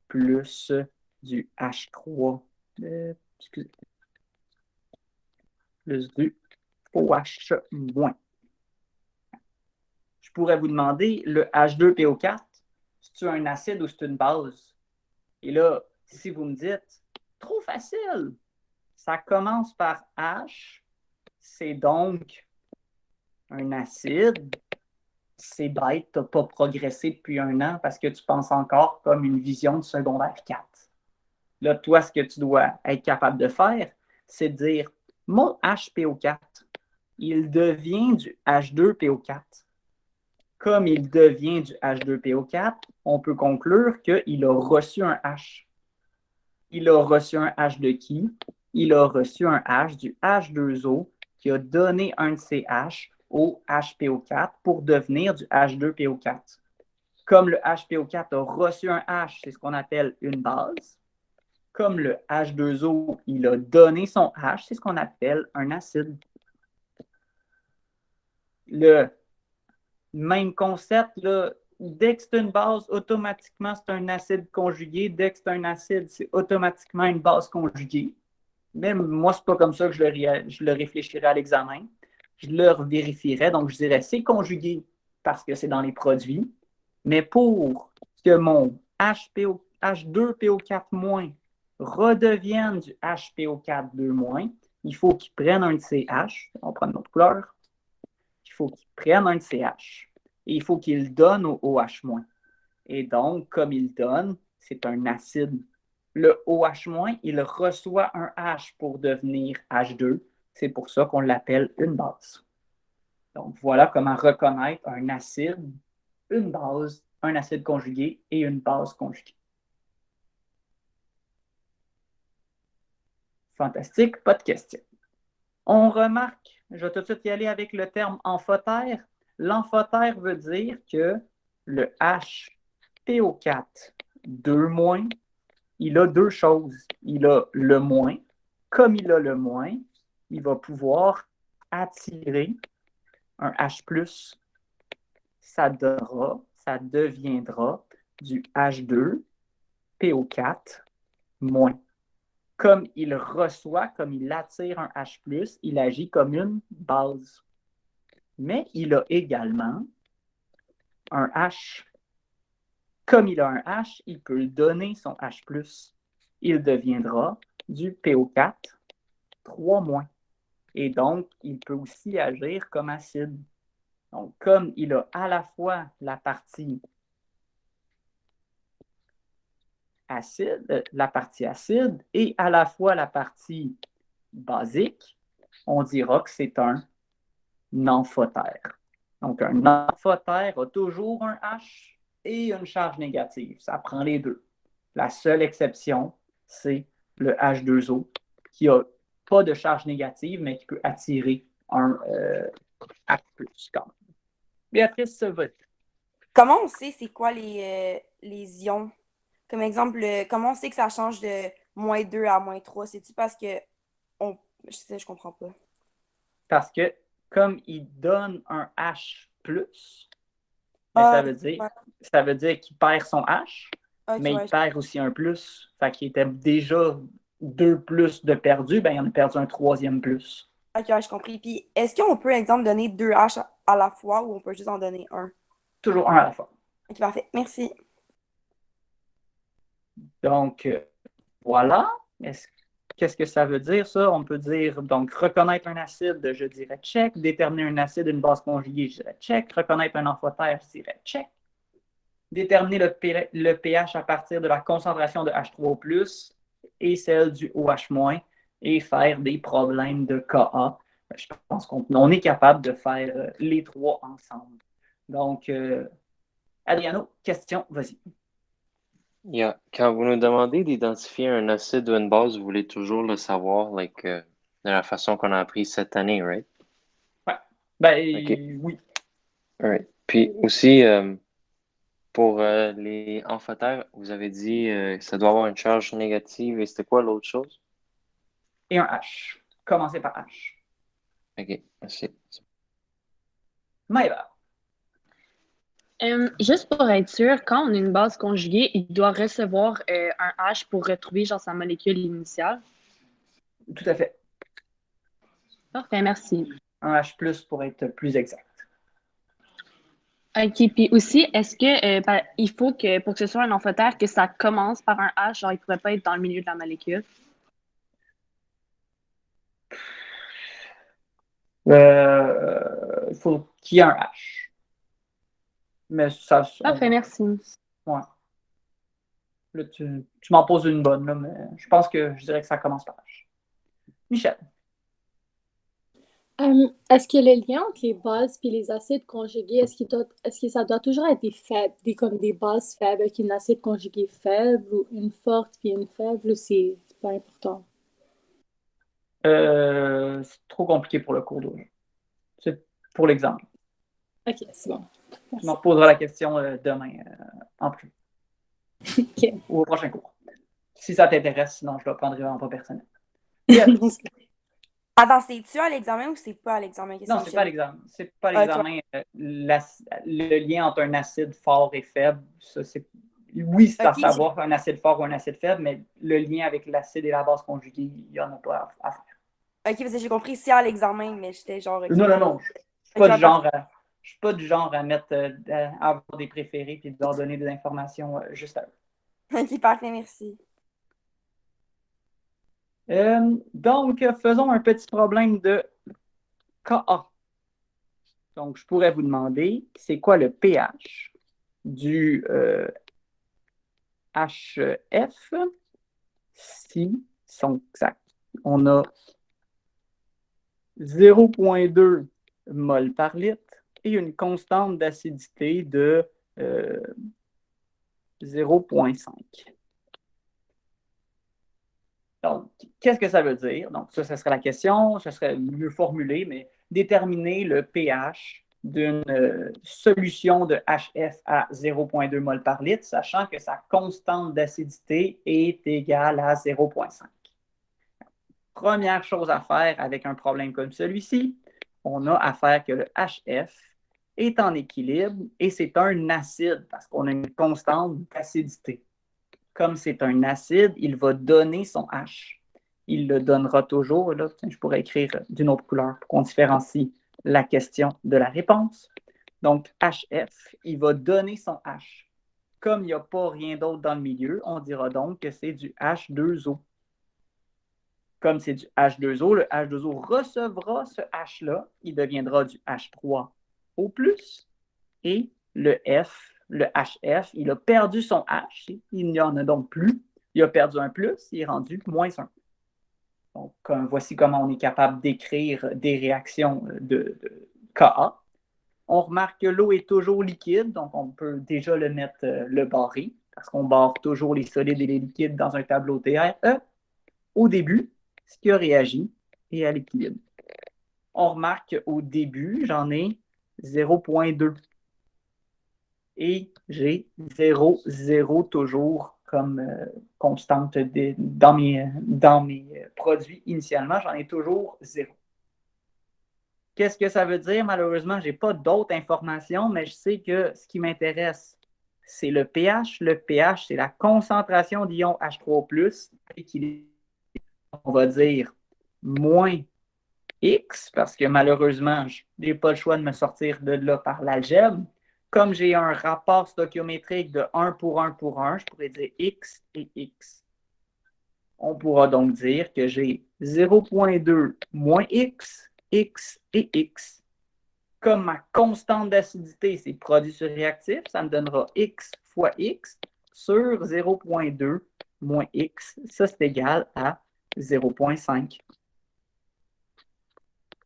[SPEAKER 1] plus du H3, plus du OH-. Je pourrais vous demander, le H2PO4, c'est un acide ou c'est une base? Et là, si vous me dites, trop facile, ça commence par H, c'est donc un acide. C'est bête, tu n'as pas progressé depuis un an parce que tu penses encore comme une vision de secondaire 4. Là, toi, ce que tu dois être capable de faire, c'est de dire, mon HPO4, il devient du H2PO4. Comme il devient du H2PO4, on peut conclure qu'il a reçu un H. Il a reçu un H de qui? Il a reçu un H du H2O qui a donné un de ces H au HPO4 pour devenir du H2PO4. Comme le HPO4 a reçu un H, c'est ce qu'on appelle une base. Comme le H2O, il a donné son H, c'est ce qu'on appelle un acide. Le même concept, là, dès que c'est une base, automatiquement, c'est un acide conjugué. Dès que c'est un acide, c'est automatiquement une base conjuguée. Même moi, c'est pas comme ça que je le réfléchirais à l'examen. Je le vérifierais. Donc, je dirais c'est conjugué parce que c'est dans les produits. Mais pour que mon H2PO4- redevienne du HPO4 2-, il faut qu'il prenne un de ces H. On prend une autre couleur. Il faut qu'il prenne un de ces H. Et il faut qu'il donne au OH-. Et donc, comme il donne, c'est un acide. Le OH-, il reçoit un H pour devenir H2. C'est pour ça qu'on l'appelle une base. Donc, voilà comment reconnaître un acide, une base, un acide conjugué et une base conjuguée. Fantastique, pas de question. On remarque, je vais tout de suite y aller avec le terme amphotère. L'amphotère veut dire que le HPO4 2-, il a deux choses. Il a le moins. Comme il a le moins, il va pouvoir attirer un H+. Ça deviendra du H2PO4-. comme il reçoit, comme il attire un H+, il agit comme une base. Mais il a également un H. Comme il a un H, il peut donner son H+. Il deviendra du PO4 3-. Et donc, il peut aussi agir comme acide. Donc, comme il a à la fois la partie acide, et à la fois la partie basique, on dira que c'est un amphotère. Donc, un amphotère a toujours un H et une charge négative. Ça prend les deux. La seule exception, c'est le H2O qui n'a pas de charge négative, mais qui peut attirer un H+. Quand même. Béatrice, vas-y.
[SPEAKER 4] Comment on sait c'est quoi les ions? Comme exemple, comment on sait que ça change de -2 à -3? C'est-tu parce que je comprends pas.
[SPEAKER 1] Parce que comme il donne un H+, mais
[SPEAKER 4] Ah,
[SPEAKER 1] ça veut dire qu'il perd son H,
[SPEAKER 4] ok,
[SPEAKER 1] mais
[SPEAKER 4] ouais.
[SPEAKER 1] il perd aussi un plus. Fait qu'il était déjà 2 plus de perdu, ben il en a perdu un 3e plus.
[SPEAKER 4] Ok, ouais, je compris. Puis, est-ce qu'on peut, exemple, donner 2 H à la fois ou on peut juste en donner un?
[SPEAKER 1] Toujours un à la fois.
[SPEAKER 4] Ok, parfait. Merci.
[SPEAKER 1] Donc, voilà. Qu'est-ce que ça veut dire, ça? On peut dire, donc, reconnaître un acide, je dirais check. Déterminer un acide, une base conjuguée, je dirais check. Reconnaître un amphotère, je dirais check. Déterminer le pH à partir de la concentration de H3+, et celle du OH-, et faire des problèmes de Ka. Je pense qu'on est capable de faire les trois ensemble. Donc, Adriano, question, vas-y.
[SPEAKER 3] Quand vous nous demandez d'identifier un acide ou une base, vous voulez toujours le savoir, de la façon qu'on a appris cette année, right?
[SPEAKER 1] Ouais. Ben,
[SPEAKER 3] OK.
[SPEAKER 1] oui.
[SPEAKER 3] Alright. Puis aussi, pour les amphotères, vous avez dit que ça doit avoir une charge négative et c'était quoi l'autre chose?
[SPEAKER 1] Et un H. Commencez par H.
[SPEAKER 3] OK, merci.
[SPEAKER 1] Maëva.
[SPEAKER 2] Juste pour être sûr, quand on a une base conjuguée, il doit recevoir un H pour retrouver genre sa molécule initiale.
[SPEAKER 1] Tout à fait.
[SPEAKER 2] Parfait, merci.
[SPEAKER 1] Un H+ pour être plus exact.
[SPEAKER 2] OK, puis aussi, est-ce que il faut que pour que ce soit un amphotère, que ça commence par un H, genre il ne pourrait pas être dans le milieu de la molécule?
[SPEAKER 1] Il faut qu'il y ait un H. Mais ça.
[SPEAKER 2] Parfait, merci.
[SPEAKER 1] Ouais. Là, tu m'en poses une bonne, là, mais je pense que je dirais que ça commence par H. Michel.
[SPEAKER 10] Est-ce que le lien entre les bases et les acides conjugués, est-ce que ça doit toujours être comme des bases faibles avec une acide conjugué faible ou une forte puis une faible, ou c'est pas important?
[SPEAKER 1] C'est trop compliqué pour le cours d'aujourd'hui. C'est pour l'exemple.
[SPEAKER 10] Ok, c'est bon.
[SPEAKER 1] Tu m'en reposeras la question demain en plus.
[SPEAKER 10] Ok.
[SPEAKER 1] Ou au prochain cours. Si ça t'intéresse, sinon je ne le prendrai vraiment pas personnel.
[SPEAKER 4] Attends, c'est-tu à l'examen ou c'est pas à l'examen?
[SPEAKER 1] Non, c'est pas l'examen. C'est pas l'examen. Le lien entre un acide fort et faible, ça, oui, c'est à savoir un acide fort ou un acide faible, mais le lien avec l'acide et la base conjuguée, il n'y en a pas à faire.
[SPEAKER 4] Ok, parce que j'ai compris, c'est à l'examen, mais j'étais genre. Okay.
[SPEAKER 1] Non. Je suis pas du genre à mettre à avoir des préférés et de leur donner des informations juste à eux.
[SPEAKER 4] Ok, parfait, merci.
[SPEAKER 1] Donc, faisons un petit problème de Ka. Donc, je pourrais vous demander, c'est quoi le pH du HF si on a 0,2 mol par litre et une constante d'acidité de 0,5. Donc, qu'est-ce que ça veut dire? Donc, ça serait la question, ça serait mieux formulé, mais déterminer le pH d'une solution de HF à 0,2 mol par litre, sachant que sa constante d'acidité est égale à 0,5. Première chose à faire avec un problème comme celui-ci, on a à faire que le HF est en équilibre et c'est un acide parce qu'on a une constante d'acidité. Comme c'est un acide, il va donner son H. il le donnera toujours. Là, je pourrais écrire d'une autre couleur pour qu'on différencie la question de la réponse. Donc, HF, il va donner son H. Comme il n'y a pas rien d'autre dans le milieu, on dira donc que c'est du H2O. Comme c'est du H2O, le H2O recevra ce H-là, il deviendra du H3O+, et le F, le HF, il a perdu son H, il n'y en a donc plus, il a perdu un plus, il est rendu -1. Donc, voici comment on est capable d'écrire des réactions de Ka. On remarque que l'eau est toujours liquide, donc on peut déjà le mettre, le barrer, parce qu'on barre toujours les solides et les liquides dans un tableau DRE. Au début, ce qui a réagi est à l'équilibre. On remarque qu'au début, j'en ai 0,2. Et j'ai 0,0 toujours comme constante dans mes produits initialement. J'en ai toujours 0. Qu'est-ce que ça veut dire? Malheureusement, je n'ai pas d'autres informations, mais je sais que ce qui m'intéresse, c'est le pH. Le pH, c'est la concentration d'ion H3+, qui on va dire moins X, parce que malheureusement, je n'ai pas le choix de me sortir de là par l'algèbre. Comme j'ai un rapport stoichiométrique de 1 pour 1 pour 1, je pourrais dire X et X. On pourra donc dire que j'ai 0,2 moins X, X et X. Comme ma constante d'acidité, c'est produit sur réactif, ça me donnera X fois X sur 0,2 moins X. Ça, c'est égal à 0,5.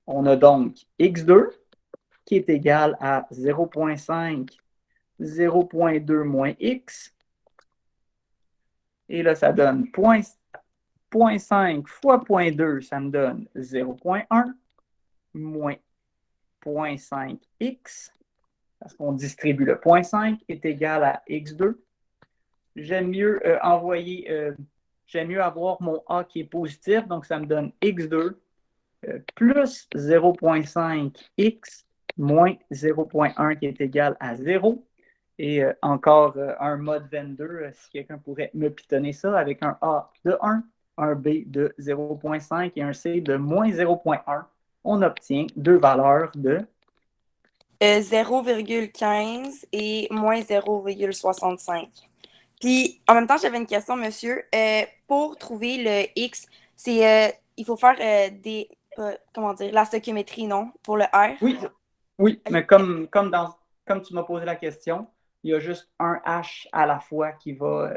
[SPEAKER 1] On a donc X2 qui est égal à 0,5, 0,2 moins X. Et là, ça donne 0,5 fois 0,2, ça me donne 0,1 moins 0,5x, parce qu'on distribue le 0,5, est égal à x2. J'aime mieux j'aime mieux avoir mon A qui est positif, donc ça me donne x2 plus 0,5x moins 0,1 qui est égal à 0. Et encore un mode 22, si quelqu'un pourrait me pitonner ça, avec un A de 1, un B de 0,5 et un C de moins 0,1, on obtient deux valeurs de
[SPEAKER 4] 0,15 et moins 0,65. Puis, en même temps, j'avais une question, monsieur. Pour trouver le X, il faut faire la stoichiométrie, non? Pour le R?
[SPEAKER 1] Oui, mais comme tu m'as posé la question, il y a juste un H à la fois qui va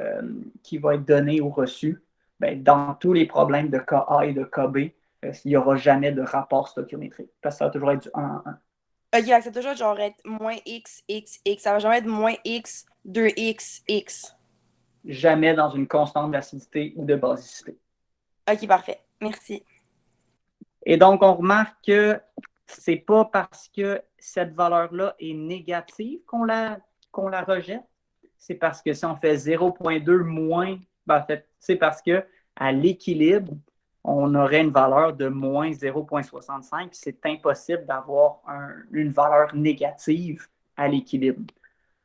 [SPEAKER 1] être donné ou reçu. Ben, dans tous les problèmes de Ka et de Kb, il n'y aura jamais de rapport stoichiométrique, parce que ça va toujours être du 1 à 1.
[SPEAKER 4] Ok, ça va toujours genre être moins X, X, X. Ça va jamais être moins X, 2X, X.
[SPEAKER 1] Jamais dans une constante d'acidité ou de basicité.
[SPEAKER 4] Ok, parfait. Merci.
[SPEAKER 1] Et donc, on remarque que c'est pas parce que cette valeur-là est négative qu'on la rejette. C'est parce que si on fait 0,2 moins, en fait, c'est parce que à l'équilibre, on aurait une valeur de moins 0,65. C'est impossible d'avoir une valeur négative à l'équilibre.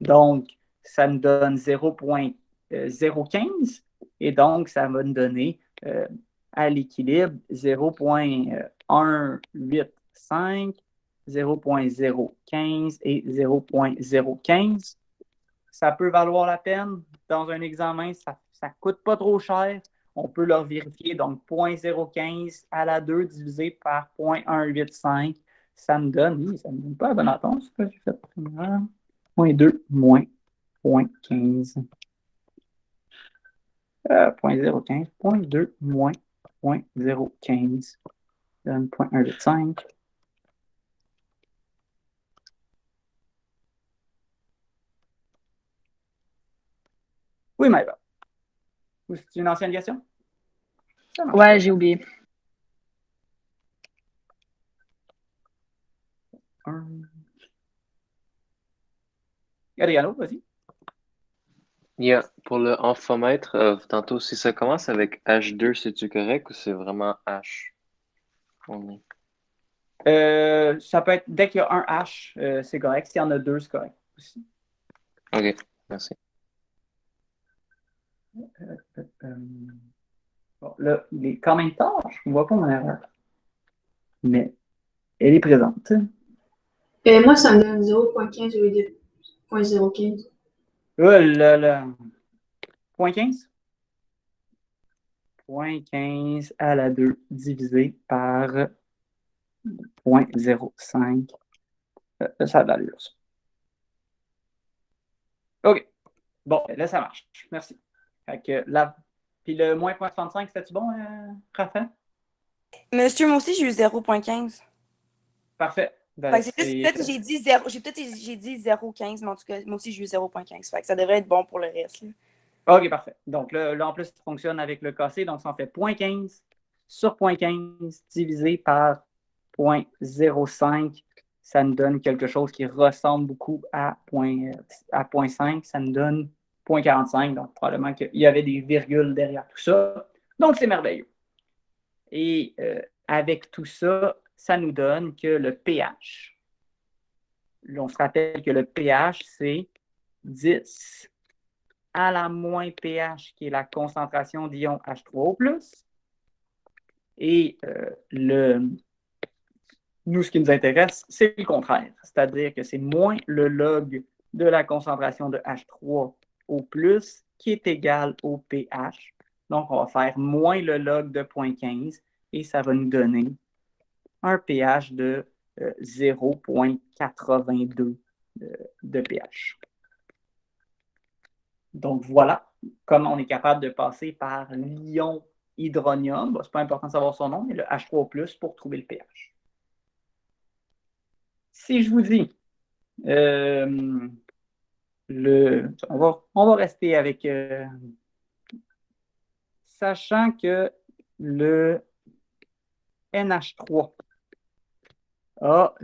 [SPEAKER 1] Donc, ça nous donne 0,015 et donc, ça va nous donner à l'équilibre 0,185, 0,015 et 0,015. Ça peut valoir la peine. Dans un examen, ça ne coûte pas trop cher. On peut le vérifier. Donc, 0,015 à la 2 divisé par 0,185. Ça me donne pas la bonne réponse. Ce que j'ai fait. 0,2 moins 0,15. 0,015. 0,2 moins 0,015. Donne 0,185. Oui, Maëva. C'est une ancienne question?
[SPEAKER 2] Ouais, j'ai oublié.
[SPEAKER 1] Adriano, vas-y.
[SPEAKER 3] Pour le amphomètre, tantôt, si ça commence avec H2, c'est-tu correct ou c'est vraiment H?
[SPEAKER 1] Ça peut être, dès qu'il y a un H, c'est correct. S'il y en a deux, c'est correct aussi.
[SPEAKER 3] OK, merci.
[SPEAKER 1] Bon, là, il est quand même tard, je ne vois pas mon erreur. Mais elle est présente.
[SPEAKER 11] Moi, ça me donne 0,15 au lieu de 0,015.
[SPEAKER 1] Là. Point 15? Point 15 à la 2 divisé par 0,05. Ça a de l'allure, ça. OK. Bon, là, ça marche. Merci. Fait que là, puis le moins 0,35, c'était-tu bon, Raphaël?
[SPEAKER 4] Monsieur, moi aussi, j'ai eu 0,15.
[SPEAKER 1] Parfait. Ben,
[SPEAKER 4] Fait que c'est plus, peut-être j'ai dit 0, j'ai dit 0,15, mais en tout cas, moi aussi, j'ai eu 0,15. Fait que ça devrait être bon pour le reste. Là.
[SPEAKER 1] OK, parfait. Donc là, en plus, ça fonctionne avec le KC, donc ça en fait 0,15 sur 0,15 divisé par 0,05. Ça nous donne quelque chose qui ressemble beaucoup à 0,5. Ça nous donne 0,45. Donc, probablement qu'il y avait des virgules derrière tout ça. Donc, c'est merveilleux. Et avec tout ça, ça nous donne que le pH, on se rappelle que le pH, c'est 10 à la moins pH, qui est la concentration d'ion H3O+. Et nous, ce qui nous intéresse, c'est le contraire. C'est-à-dire que c'est moins le log de la concentration de H3O+, qui est égal au pH. Donc, on va faire moins le log de 0,15 et ça va nous donner un pH de 0,82 de pH. Donc, voilà comment on est capable de passer par l'ion hydronium. Bon, ce n'est pas important de savoir son nom, mais le H3O+, pour trouver le pH. Si je vous dis, on va rester avec, sachant que le NH3 a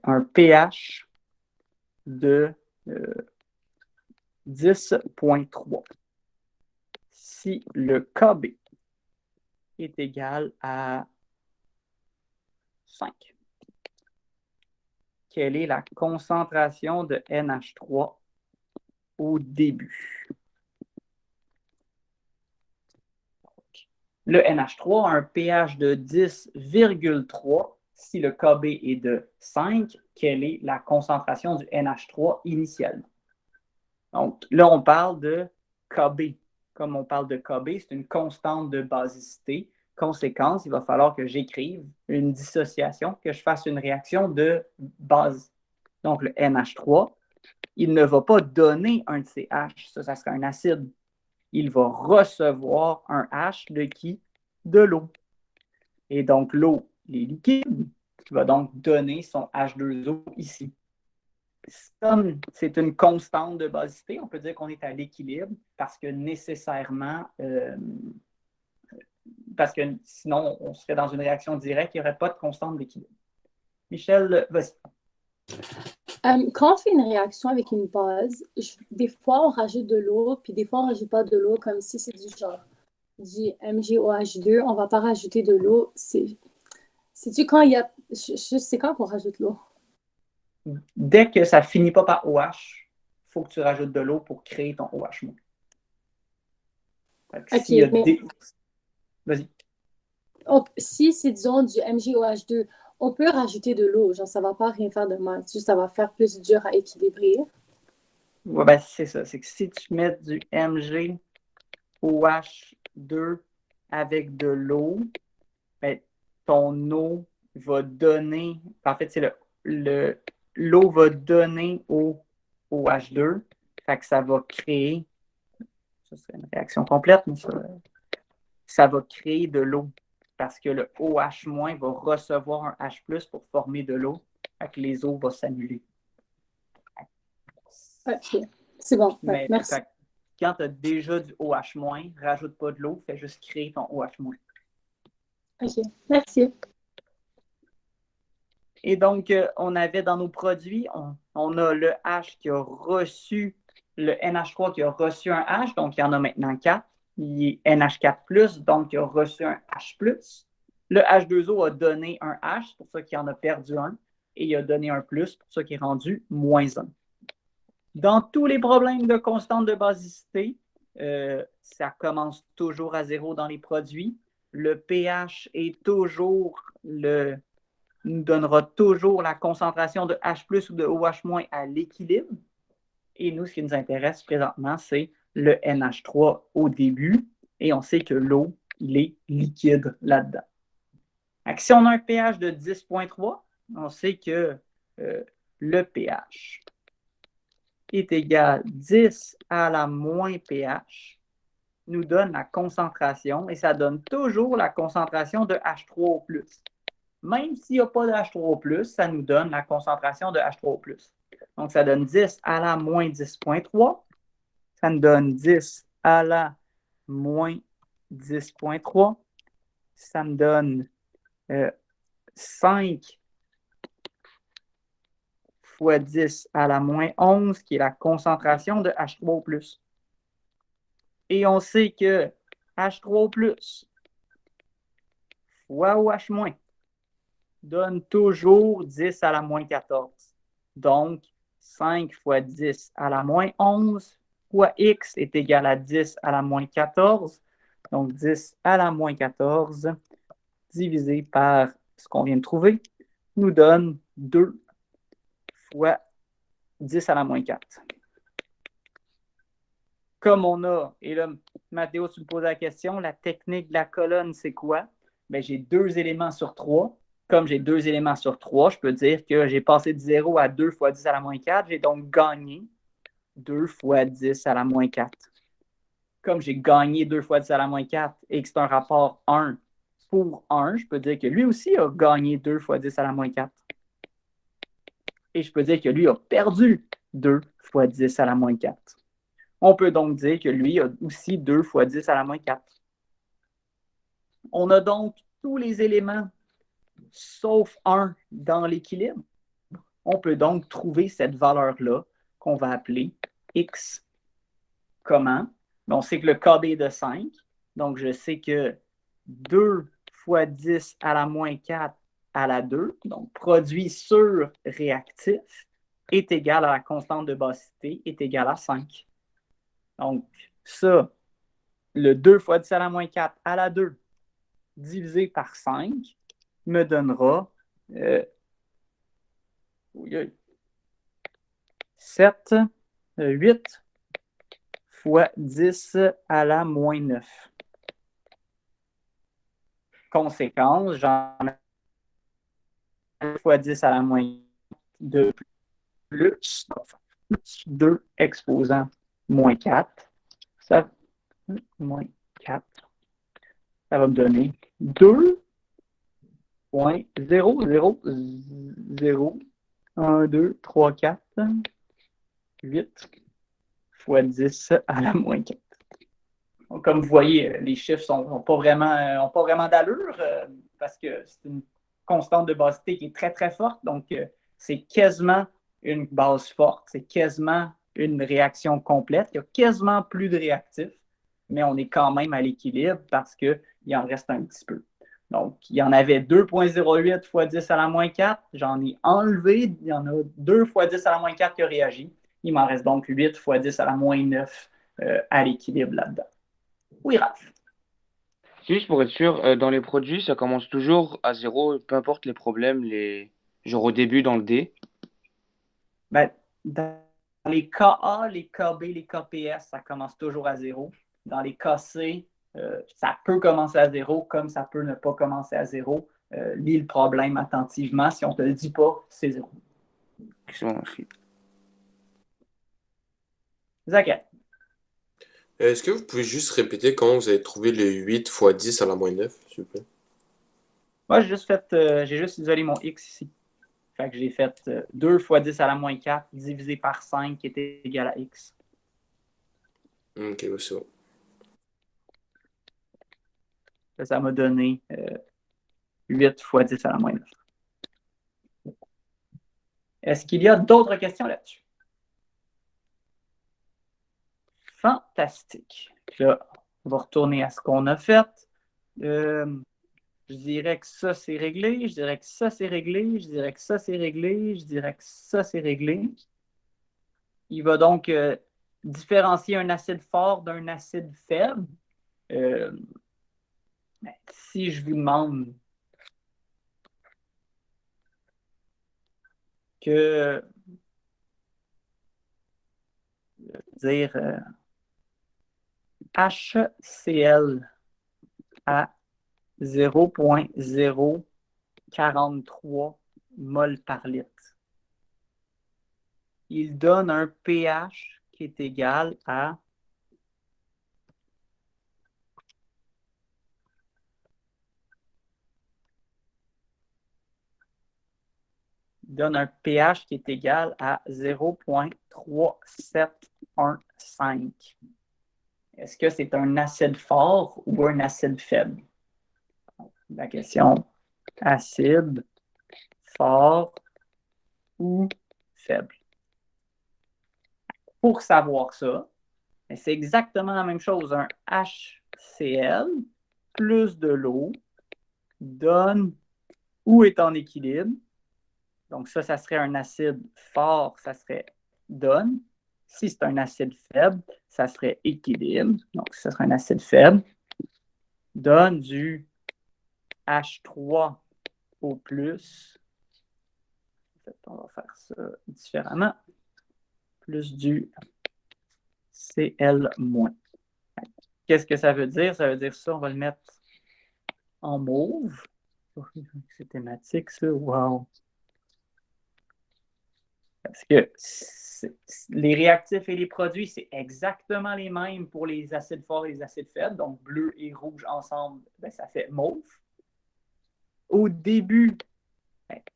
[SPEAKER 1] un pH de 10,3. Si le KB est égal à 5, quelle est la concentration de NH3 au début? Le NH3 a un pH de 10,3. Si le KB est de 5, quelle est la concentration du NH3 initialement? Donc, là, on parle de KB. Comme on parle de KB, c'est une constante de basicité. Conséquence, il va falloir que j'écrive une dissociation, que je fasse une réaction de base. Donc, le NH3, il ne va pas donner un de ces H. Ça sera un acide. Il va recevoir un H de qui? De l'eau. Et donc, l'eau, il est liquide, qui va donc donner son H2O ici. C'est une constante de basicité. On peut dire qu'on est à l'équilibre parce que nécessairement, parce que sinon, on serait dans une réaction directe, il n'y aurait pas de constante d'équilibre. Michel, vas-y.
[SPEAKER 10] Quand on fait une réaction avec une base, des fois on rajoute de l'eau, puis des fois on rajoute pas de l'eau, comme si c'est du MgOH2, on va pas rajouter de l'eau. C'est-tu quand il y a... C'est quand qu'on rajoute l'eau?
[SPEAKER 1] Dès que ça finit pas par OH, il faut que tu rajoutes de l'eau pour créer ton OH-.
[SPEAKER 10] OK, mais...
[SPEAKER 1] Vas-y.
[SPEAKER 10] Si c'est, disons, du MgOH2, on peut rajouter de l'eau, genre ça va pas rien faire de mal, juste ça va faire plus dur à équilibrer.
[SPEAKER 1] Ouais, ben c'est ça, c'est que si tu mets du MgOH2 avec de l'eau, ben, ton eau va donner, en fait, c'est l'eau va donner au OH2, fait que ça va créer, ça serait une réaction complète, mais ça va créer de l'eau. Parce que le OH- va recevoir un H+ pour former de l'eau, fait que les eaux vont s'annuler.
[SPEAKER 10] OK, c'est bon,
[SPEAKER 1] Mais,
[SPEAKER 10] merci.
[SPEAKER 1] Quand tu as déjà du OH-, rajoute pas de l'eau, fais juste créer ton OH-.
[SPEAKER 10] OK, merci.
[SPEAKER 1] Et donc, on avait dans nos produits, on a le H qui a reçu, le NH3 qui a reçu un H, donc il y en a maintenant 4. Il est NH4+, donc il a reçu un H+. Le H2O a donné un H, c'est pour ça qu'il en a perdu un, et il a donné un plus, pour ça qu'il est rendu -1. Dans tous les problèmes de constante de basicité, ça commence toujours à 0 dans les produits. Le pH est toujours nous donnera toujours la concentration de H+ ou de OH- à l'équilibre. Et nous, ce qui nous intéresse présentement, c'est le NH3 au début. Et on sait que l'eau, il est liquide là-dedans. Si on a un pH de 10,3, on sait que le pH est égal à 10 à la moins pH, nous donne la concentration, et ça donne toujours la concentration de H3O+. Même s'il n'y a pas de H3O+, ça nous donne la concentration de H3O+. Donc, ça donne 10 à la moins 10,3. Ça nous donne 10 à la moins 10,3. Ça me donne 5 fois 10 à la moins 11, qui est la concentration de H3O+. Et on sait que H3O+ fois OH- donne toujours 10 à la moins 14. Donc, 5 fois 10 à la moins 11 fois x est égal à 10 à la moins 14. Donc, 10 à la moins 14 divisé par ce qu'on vient de trouver nous donne 2 fois 10 à la moins 4. Comme on a, et là, Mathéo, tu me poses la question, la technique de la colonne, c'est quoi? Bien, j'ai 2 éléments sur 3. Comme j'ai 2 éléments sur 3, je peux dire que j'ai passé de 0 à 2 fois 10 à la moins 4. J'ai donc gagné 2 fois 10 à la moins 4. Comme j'ai gagné 2 fois 10 à la moins 4 et que c'est un rapport 1 pour 1, je peux dire que lui aussi a gagné 2 fois 10 à la moins 4. Et je peux dire que lui a perdu 2 fois 10 à la moins 4. On peut donc dire que lui a aussi 2 fois 10 à la moins 4. On a donc tous les éléments sauf 1 dans l'équilibre. On peut donc trouver cette valeur-là qu'on va appeler x. Comment? On sait que le KB est de 5. Donc, je sais que 2 fois 10 à la moins 4 à la 2, donc produit sur réactif, est égal à la constante de basicité, est égal à 5. Donc, ça, le 2 fois 10 à la moins 4 à la 2 divisé par 5 me donnera 7, 8 fois 10 à la moins 9. Conséquence, j'en ai 1 fois 10 à la moins 2 plus 2 exposant moins 4. Ça, moins 4. Ça va me donner 2,000 1, 2, 3, 4, 8 fois 10 à la moins 4. Donc, comme vous voyez, les chiffres n'ont pas vraiment d'allure parce que c'est une constante de basicité qui est très, très forte. Donc, c'est quasiment une base forte. C'est quasiment une réaction complète. Il y a quasiment plus de réactifs, mais on est quand même à l'équilibre parce qu'il en reste un petit peu. Donc, il y en avait 2,08 fois 10 à la moins 4. J'en ai enlevé. Il y en a 2 fois 10 à la moins 4 qui a réagi. Il m'en reste donc 8 fois 10 à la moins 9 à l'équilibre là-dedans. Oui, Raph.
[SPEAKER 8] Juste pour être sûr, dans les produits, ça commence toujours à 0, peu importe les problèmes, genre au début dans le D.
[SPEAKER 1] Ben, dans les KA, les KB, les KPS, ça commence toujours à 0. Dans les KC, ça peut commencer à 0, comme ça peut ne pas commencer à 0. Lis le problème attentivement. Si on ne te le dit pas, c'est 0. Zach.
[SPEAKER 12] Est-ce que vous pouvez juste répéter comment vous avez trouvé le 8 fois 10 à la moins 9, s'il vous plaît?
[SPEAKER 1] Moi, j'ai juste isolé mon X ici. Fait que j'ai fait 2 fois 10 à la moins 4 divisé par 5 qui était égal à X.
[SPEAKER 12] Ok, c'est bon.
[SPEAKER 1] Ça m'a donné 8 fois 10 à la moins 9. Est-ce qu'il y a d'autres questions là-dessus? Fantastique. Là, on va retourner à ce qu'on a fait. Je dirais que ça, c'est réglé. Je dirais que ça, c'est réglé. Je dirais que ça, c'est réglé. Je dirais que ça, c'est réglé. Il va donc différencier un acide fort d'un acide faible, euh, si je vous demande que dire HCl à 0,043 mol par litre, il donne un pH qui est égal à qui est égal à 0,3715. Est-ce que c'est un acide fort ou un acide faible? La question, acide, fort ou faible? Pour savoir ça, c'est exactement la même chose. Un HCl plus de l'eau donne ou est en équilibre. Donc ça serait un acide fort, ça serait donne. Si c'est un acide faible, ça serait équilibre. Donc ça serait un acide faible. Donne du H3 au plus. En fait, on va faire ça différemment. Plus du Cl-. Qu'est-ce que ça veut dire? Ça veut dire ça, on va le mettre en mauve. C'est thématique, ça. Wow! Parce que les réactifs et les produits, c'est exactement les mêmes pour les acides forts et les acides faibles. Donc, bleu et rouge ensemble, ça fait mauve. Au début,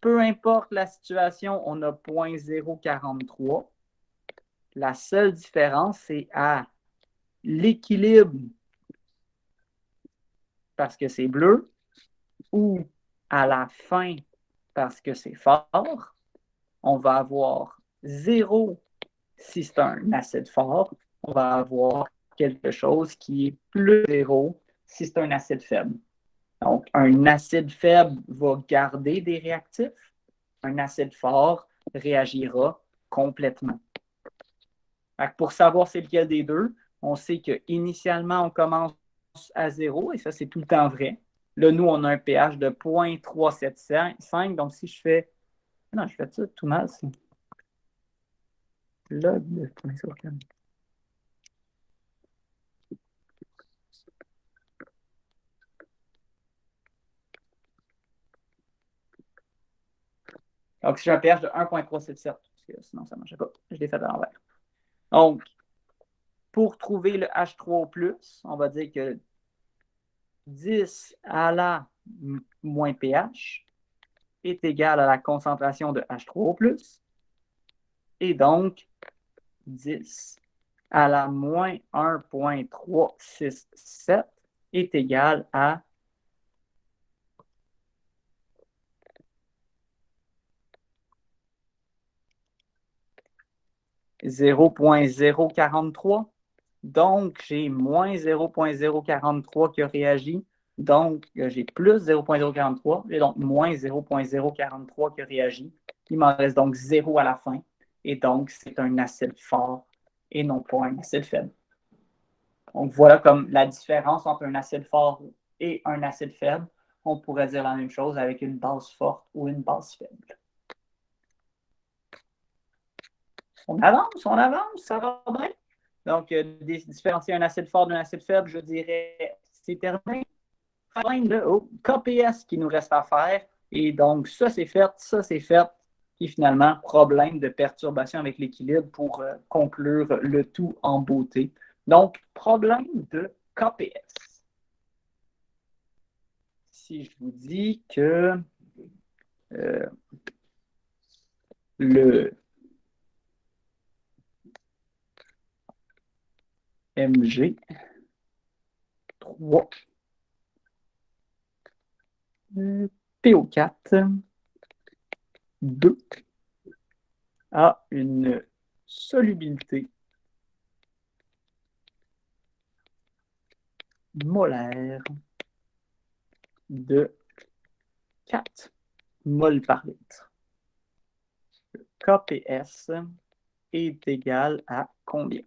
[SPEAKER 1] peu importe la situation, on a 0,043. La seule différence, c'est à l'équilibre parce que c'est bleu ou à la fin parce que c'est fort. On va avoir 0 si c'est un acide fort. On va avoir quelque chose qui est plus 0 si c'est un acide faible. Donc, un acide faible va garder des réactifs. Un acide fort réagira complètement. Pour savoir c'est lequel des deux, on sait qu'initialement, on commence à 0, et ça, c'est tout le temps vrai. Là, nous, on a un pH de 0,375. Donc, si je fais... Non, je fais ça tout mal. C'est log de 0,4. Donc, si j'ai un pH de 1,377, parce que sinon, ça ne marche pas. Je l'ai fait à l'envers. Donc, pour trouver le H3+, on va dire que 10 à la moins pH est égal à la concentration de H3O+, et donc 10 à la moins 1,367 est égal à 0,043. Donc, j'ai moins 0,043 qui a réagi. Donc, j'ai plus 0,043. J'ai donc moins 0,043 qui a réagi. Il m'en reste donc 0 à la fin. Et donc, c'est un acide fort et non pas un acide faible. Donc, voilà comme la différence entre un acide fort et un acide faible. On pourrait dire la même chose avec une base forte ou une base faible. On avance, ça va bien. Donc, différencier un acide fort d'un acide faible, je dirais, c'est terminé. Le KPS qui nous reste à faire. Et donc, ça, c'est fait, ça, c'est fait. Et finalement, problème de perturbation avec l'équilibre pour conclure le tout en beauté. Donc, problème de KPS. Si je vous dis que le Mg 3 PO4 2 a une solubilité molaire de 4 mol par litre. Le KPS est égal à combien?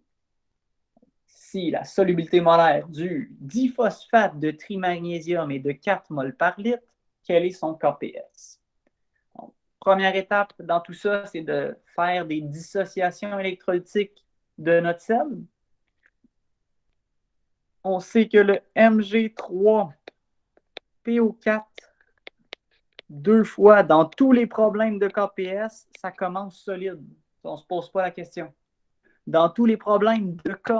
[SPEAKER 1] si la solubilité molaire du diphosphate de trimagnésium est de 4 mol par litre, quel est son KPS? Donc, première étape dans tout ça, c'est de faire des dissociations électrolytiques de notre sel. On sait que le Mg3PO4, 2 fois dans tous les problèmes de KPS, ça commence solide. On ne se pose pas la question. Dans tous les problèmes de K,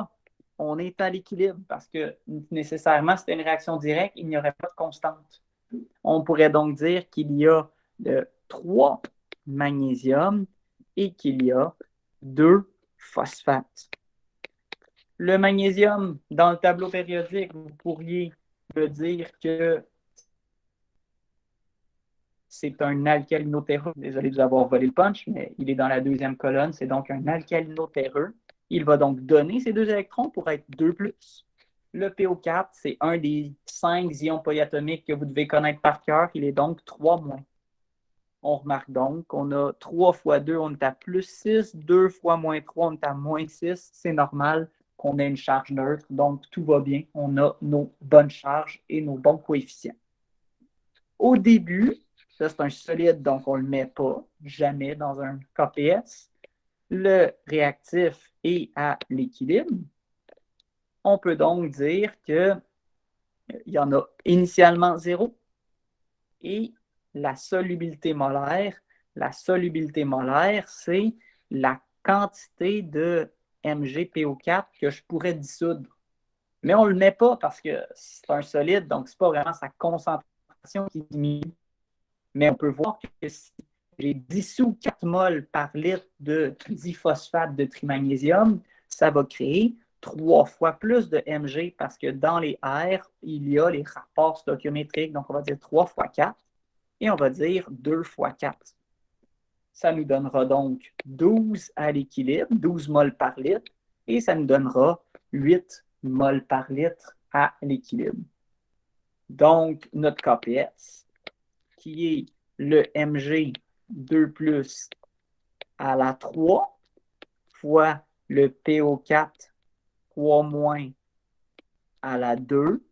[SPEAKER 1] on est à l'équilibre parce que nécessairement, c'était une réaction directe, il n'y aurait pas de constante. On pourrait donc dire qu'il y a 3 magnésiums et qu'il y a 2 phosphates. Le magnésium, dans le tableau périodique, vous pourriez me dire que c'est un alcalinotéreux. Désolé de vous avoir volé le punch, mais il est dans la deuxième colonne. C'est donc un alcalinotéreux. Il va donc donner ces 2 électrons pour être 2+. Le PO4, c'est un des 5 ions polyatomiques que vous devez connaître par cœur. Il est donc 3-. On remarque donc qu'on a 3 fois 2, on est à +6. 2 fois -3, on est à -6. C'est normal qu'on ait une charge neutre. Donc, tout va bien. On a nos bonnes charges et nos bons coefficients. Au début, ça, c'est un solide, donc on ne le met pas jamais dans un KPS. Le réactif est à l'équilibre. On peut donc dire qu'il y en a initialement 0 et la solubilité molaire, c'est la quantité de MgPO4 que je pourrais dissoudre. Mais on ne le met pas parce que c'est un solide, donc ce n'est pas vraiment sa concentration qui diminue. Mais on peut voir que si j'ai dissous 4 mol par litre de diphosphate de trimagnésium, ça va créer 3 fois plus de Mg parce que dans les R, il y a les rapports stoichiométriques. Donc, on va dire 3 fois 4 et on va dire 2 fois 4. Ça nous donnera donc 12 à l'équilibre, 12 mol par litre, et ça nous donnera 8 mol par litre à l'équilibre. Donc, notre KPS, qui est le Mg 2+ à la 3 fois le PO4 3- à la 2,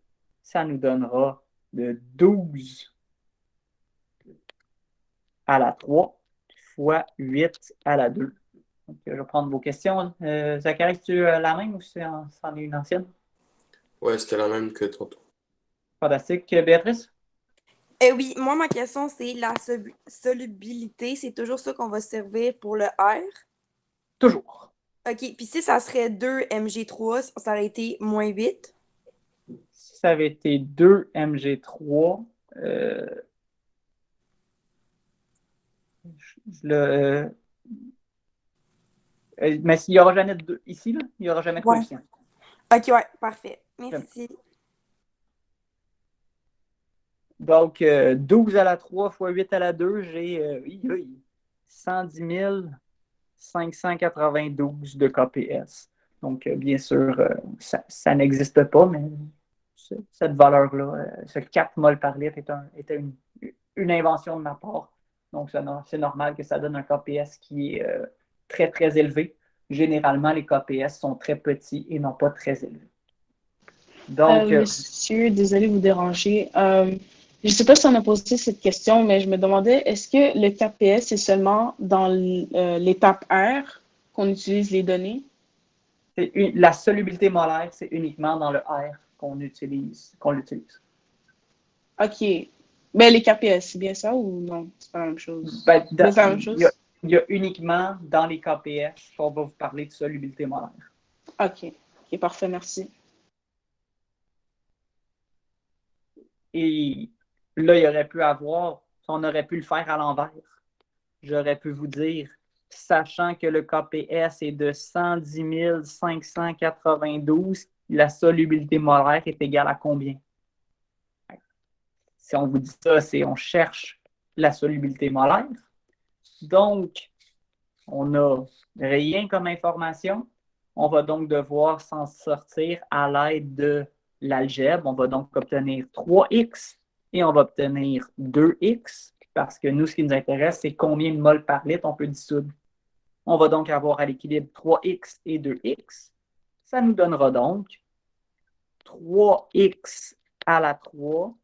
[SPEAKER 1] ça nous donnera de 12 à la 3 fois 8 à la 2. Donc, je vais prendre vos questions. Zachary, tu as la même ou c'en est une ancienne?
[SPEAKER 12] Ouais, c'était la même que tantôt.
[SPEAKER 1] Fantastique. Béatrice?
[SPEAKER 4] Oui, moi, ma question, c'est la solubilité. C'est toujours ça qu'on va servir pour le R?
[SPEAKER 1] Toujours.
[SPEAKER 4] OK. Puis si ça serait 2 Mg3, ça aurait été -8?
[SPEAKER 1] Si ça avait été 2 Mg3, mais il n'y aura jamais de 2. Ici, là, il n'y aura jamais de
[SPEAKER 4] Ouais.
[SPEAKER 1] coefficient.
[SPEAKER 4] OK, ouais, parfait. Merci.
[SPEAKER 1] Donc, 12 à la 3 fois 8 à la 2, j'ai 110 592 de KPS. Donc, bien sûr, ça n'existe pas, mais cette valeur-là, ce 4 mol par litre était une invention de ma part. Donc, c'est normal que ça donne un KPS qui est très, très élevé. Généralement, les KPS sont très petits et non pas très élevés. Donc,
[SPEAKER 2] monsieur, désolé de vous déranger. Je ne sais pas si on a posé cette question, mais je me demandais, est-ce que le KPS est seulement dans l'étape R qu'on utilise les données?
[SPEAKER 1] La solubilité molaire, c'est uniquement dans le R qu'on l'utilise.
[SPEAKER 2] OK. Ben, les KPS, c'est bien ça ou non? C'est pas la même chose?
[SPEAKER 1] Ben,
[SPEAKER 2] c'est la même chose?
[SPEAKER 1] Il y a uniquement dans les KPS qu'on va vous parler de solubilité molaire.
[SPEAKER 2] OK. OK, parfait, merci.
[SPEAKER 1] Et là, on aurait pu le faire à l'envers. J'aurais pu vous dire, sachant que le KPS est de 110 592, la solubilité molaire est égale à combien? Si on vous dit ça, on cherche la solubilité molaire. Donc, on n'a rien comme information. On va donc devoir s'en sortir à l'aide de l'algèbre. On va donc obtenir 3x et on va obtenir 2x parce que nous, ce qui nous intéresse, c'est combien de mol par litre on peut dissoudre. On va donc avoir à l'équilibre 3x et 2x. Ça nous donnera donc 3x à la 3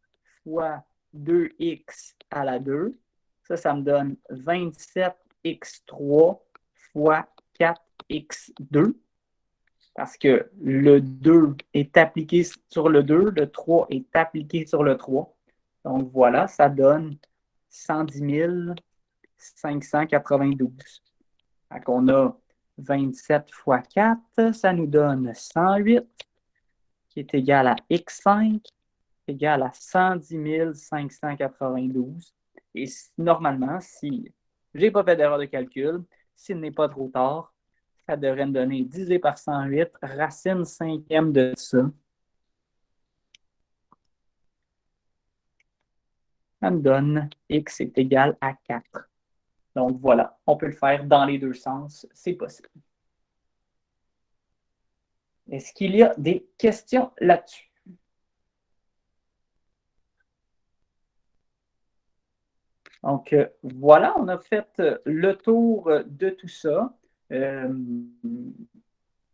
[SPEAKER 1] fois 2x à la 2. Ça me donne 27x3 fois 4x2. Parce que le 2 est appliqué sur le 2, le 3 est appliqué sur le 3. Donc voilà, ça donne 110 592. Donc on a 27 fois 4, ça nous donne 108, qui est égal à x5, égal à 110 592. Et normalement, si je n'ai pas fait d'erreur de calcul, s'il n'est pas trop tard, ça devrait me donner divisé par 108, racine cinquième de ça. Ça me donne x est égal à 4. Donc voilà, on peut le faire dans les deux sens, c'est possible. Est-ce qu'il y a des questions là-dessus? Donc voilà, on a fait le tour de tout ça.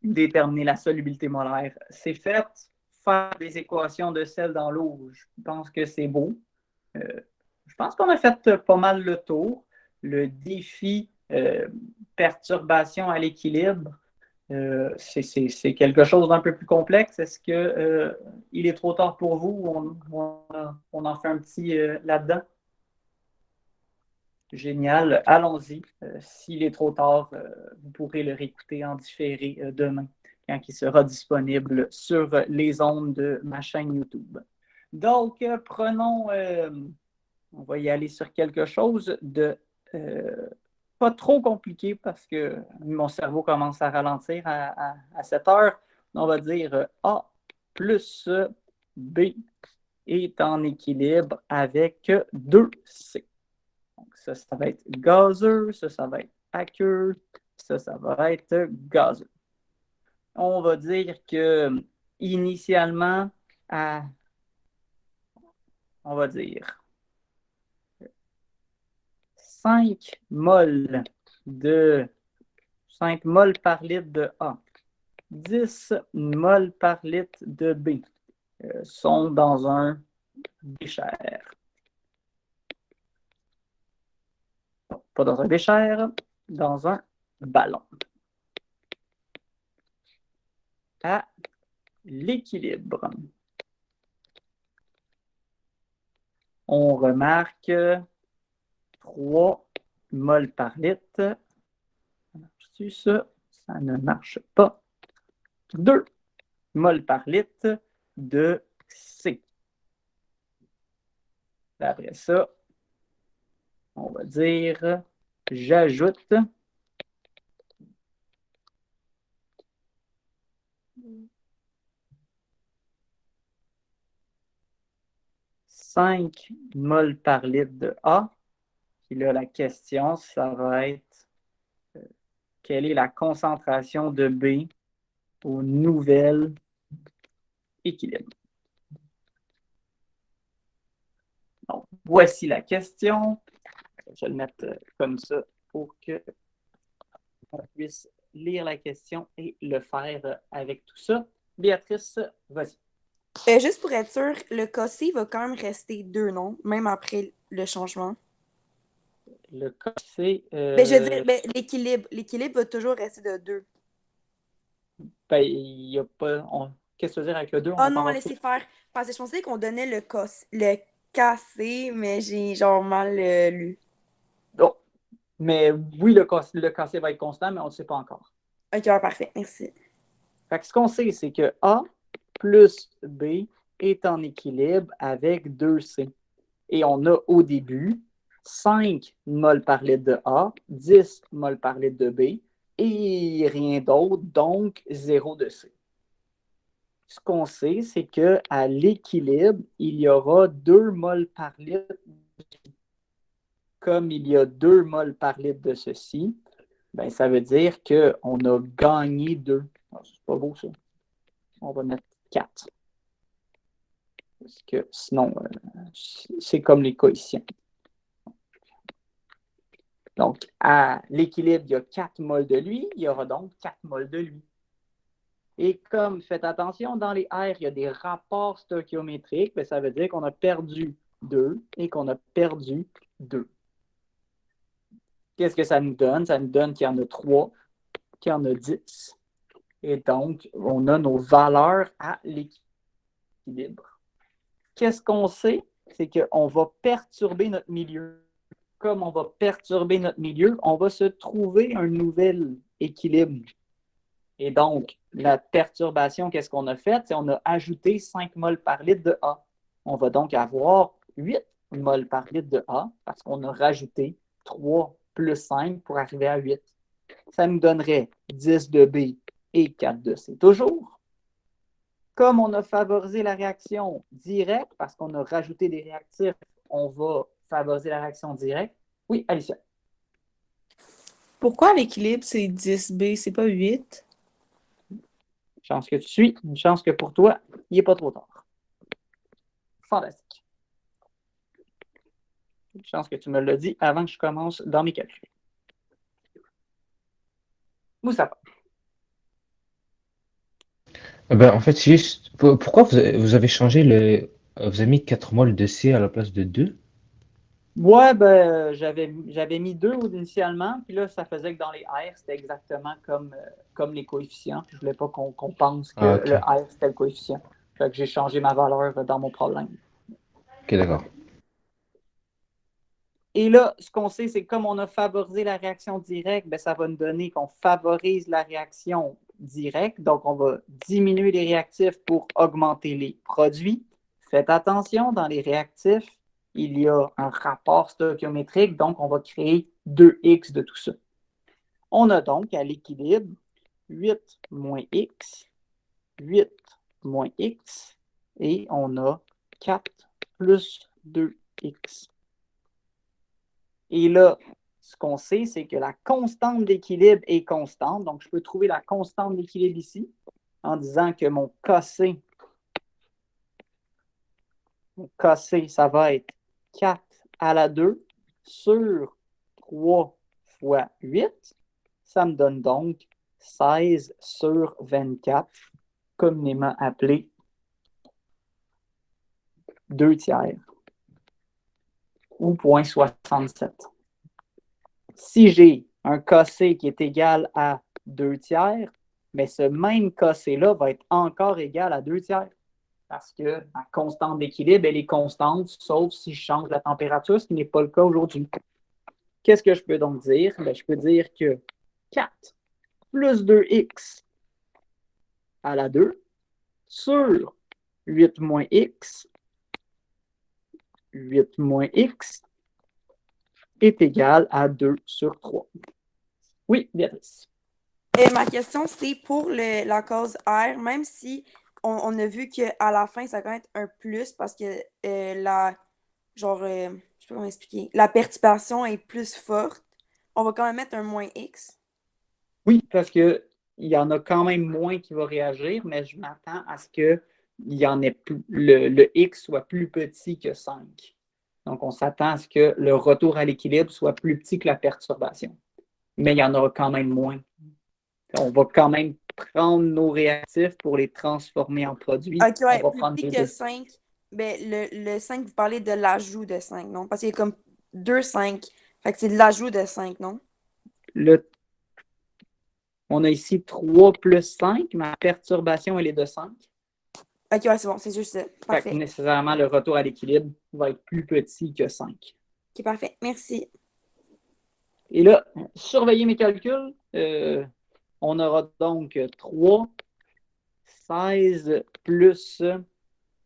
[SPEAKER 1] Déterminer la solubilité molaire, c'est fait. Faire des équations de sel dans l'eau, je pense que c'est beau. Je pense qu'on a fait pas mal le tour. Le défi perturbation à l'équilibre, c'est quelque chose d'un peu plus complexe. Est-ce que il est trop tard pour vous ou on en fait un petit là-dedans? Génial, allons-y. S'il est trop tard, vous pourrez le réécouter en différé demain, quand il sera disponible sur les ondes de ma chaîne YouTube. Donc, prenons, on va y aller sur quelque chose de pas trop compliqué parce que mon cerveau commence à ralentir à cette heure. On va dire A plus B est en équilibre avec 2C. Donc, ça va être gazeux, ça va être aqueux, ça va être gazeux. On va dire que initialement, on va dire 5 moles par litre de A, 10 moles par litre de B sont dans un bécher. Pas dans un bécher, dans un ballon. À l'équilibre. On remarque 3 moles par litre. Ça ne marche pas. 2 moles par litre de C. Après ça, on va dire, j'ajoute 5 moles par litre de A. Puis là, la question, ça va être quelle est la concentration de B au nouvel équilibre. Donc, voici la question. Je vais le mettre comme ça pour qu'on puisse lire la question et le faire avec tout ça. Béatrice, vas-y.
[SPEAKER 4] Juste pour être sûr, le K-C va quand même rester 2, non? Même après le changement.
[SPEAKER 1] Le K-C...
[SPEAKER 4] je veux dire, l'équilibre va toujours rester de 2.
[SPEAKER 1] Il n'y a pas... Qu'est-ce que tu veux dire avec le 2?
[SPEAKER 4] Oh non, laissez faire. Parce que je pensais qu'on donnait le KC, mais j'ai genre mal lu.
[SPEAKER 1] Donc, mais oui, le KC va être constant, mais on ne le sait pas encore.
[SPEAKER 4] Ok, parfait, merci.
[SPEAKER 1] Fait que ce qu'on sait, c'est que A plus B est en équilibre avec 2C. Et on a au début 5 moles par litre de A, 10 moles par litre de B et rien d'autre, donc 0 de C. Ce qu'on sait, c'est qu'à l'équilibre, il y aura 2 moles par litre. Comme il y a 2 moles par litre de ceci, ben, ça veut dire qu'on a gagné 2. C'est pas beau, ça. On va mettre 4. Parce que sinon, c'est comme les coefficients. Donc, à l'équilibre, il y a 4 moles de lui. Il y aura donc 4 moles de lui. Et comme, faites attention, dans les R, il y a des rapports stoichiométriques, ça veut dire qu'on a perdu 2 et qu'on a perdu 2. Qu'est-ce que ça nous donne? Ça nous donne qu'il y en a 3, qu'il y en a 10. Et donc, on a nos valeurs à l'équilibre. Qu'est-ce qu'on sait? C'est qu'on va perturber notre milieu. Comme on va perturber notre milieu, on va se trouver un nouvel équilibre. Et donc, la perturbation, qu'est-ce qu'on a fait? C'est on a ajouté 5 moles par litre de A. On va donc avoir 8 moles par litre de A parce qu'on a rajouté 3 plus 5 pour arriver à 8. Ça nous donnerait 10 de B et 4 de C toujours. Comme on a favorisé la réaction directe, parce qu'on a rajouté des réactifs, on va favoriser la réaction directe. Oui, Alicia.
[SPEAKER 2] Pourquoi l'équilibre, c'est 10B, c'est pas 8?
[SPEAKER 1] Une chance que tu suis, une chance que pour toi, il n'est pas trop tard. Fantastique. Une chance que tu me l'as dit avant que je commence dans mes calculs. Moustapha.
[SPEAKER 13] En fait, c'est juste. Pourquoi vous avez changé le. Vous avez mis 4 moles de C à la place de 2?
[SPEAKER 1] Ouais, j'avais mis 2 initialement, puis là, ça faisait que dans les R, c'était exactement comme les coefficients. Puis je voulais pas qu'on pense que
[SPEAKER 13] Ah, ok.
[SPEAKER 1] le R, c'était le coefficient. Fait que j'ai changé ma valeur dans mon problème.
[SPEAKER 13] Ok, d'accord.
[SPEAKER 1] Et là, ce qu'on sait, c'est que comme on a favorisé la réaction directe, ça va nous donner qu'on favorise la réaction directe. Donc, on va diminuer les réactifs pour augmenter les produits. Faites attention, dans les réactifs, il y a un rapport stoichiométrique, donc on va créer 2x de tout ça. On a donc à l'équilibre 8 moins x, 8 moins x, et on a 4 plus 2x. Et là, ce qu'on sait, c'est que la constante d'équilibre est constante. Donc, je peux trouver la constante d'équilibre ici en disant que mon KC, ça va être 4 à la 2 sur 3 fois 8. Ça me donne donc 16 sur 24, communément appelé 2 tiers ou 0,67. Si j'ai un KC qui est égal à 2 tiers, mais ce même KC-là va être encore égal à 2 tiers. Parce que la constante d'équilibre, elle est constante, sauf si je change la température, ce qui n'est pas le cas aujourd'hui. Qu'est-ce que je peux donc dire? Je peux dire que 4 plus 2x à la 2 sur 8 moins x est égal à 2 sur 3. Oui, Béatrice.
[SPEAKER 4] Ma question, c'est pour la cause R, même si on a vu qu'à la fin, ça va quand même être un plus parce que je sais pas comment expliquer, la perturbation est plus forte, on va quand même mettre un moins X.
[SPEAKER 1] Oui, parce qu'il y en a quand même moins qui va réagir, mais je m'attends à ce que le X soit plus petit que 5. Donc, on s'attend à ce que le retour à l'équilibre soit plus petit que la perturbation. Mais il y en aura quand même moins. On va quand même prendre nos réactifs pour les transformer en produits.
[SPEAKER 4] Ok, ouais,
[SPEAKER 1] on va
[SPEAKER 4] plus
[SPEAKER 1] prendre
[SPEAKER 4] petit
[SPEAKER 1] les
[SPEAKER 4] que
[SPEAKER 1] deux.
[SPEAKER 4] 5. Ben, le 5, vous parlez de l'ajout de 5, non? Parce qu'il y a comme 2, 5. Fait que c'est de l'ajout de 5, non?
[SPEAKER 1] On a ici 3 plus 5. Ma perturbation, elle est de 5.
[SPEAKER 4] Ok, ouais, c'est bon, c'est juste ça. Parfait.
[SPEAKER 1] Fait que nécessairement, le retour à l'équilibre va être plus petit que 5.
[SPEAKER 4] Ok, parfait. Merci.
[SPEAKER 1] Et là, surveillez mes calculs. On aura donc 3, 16 plus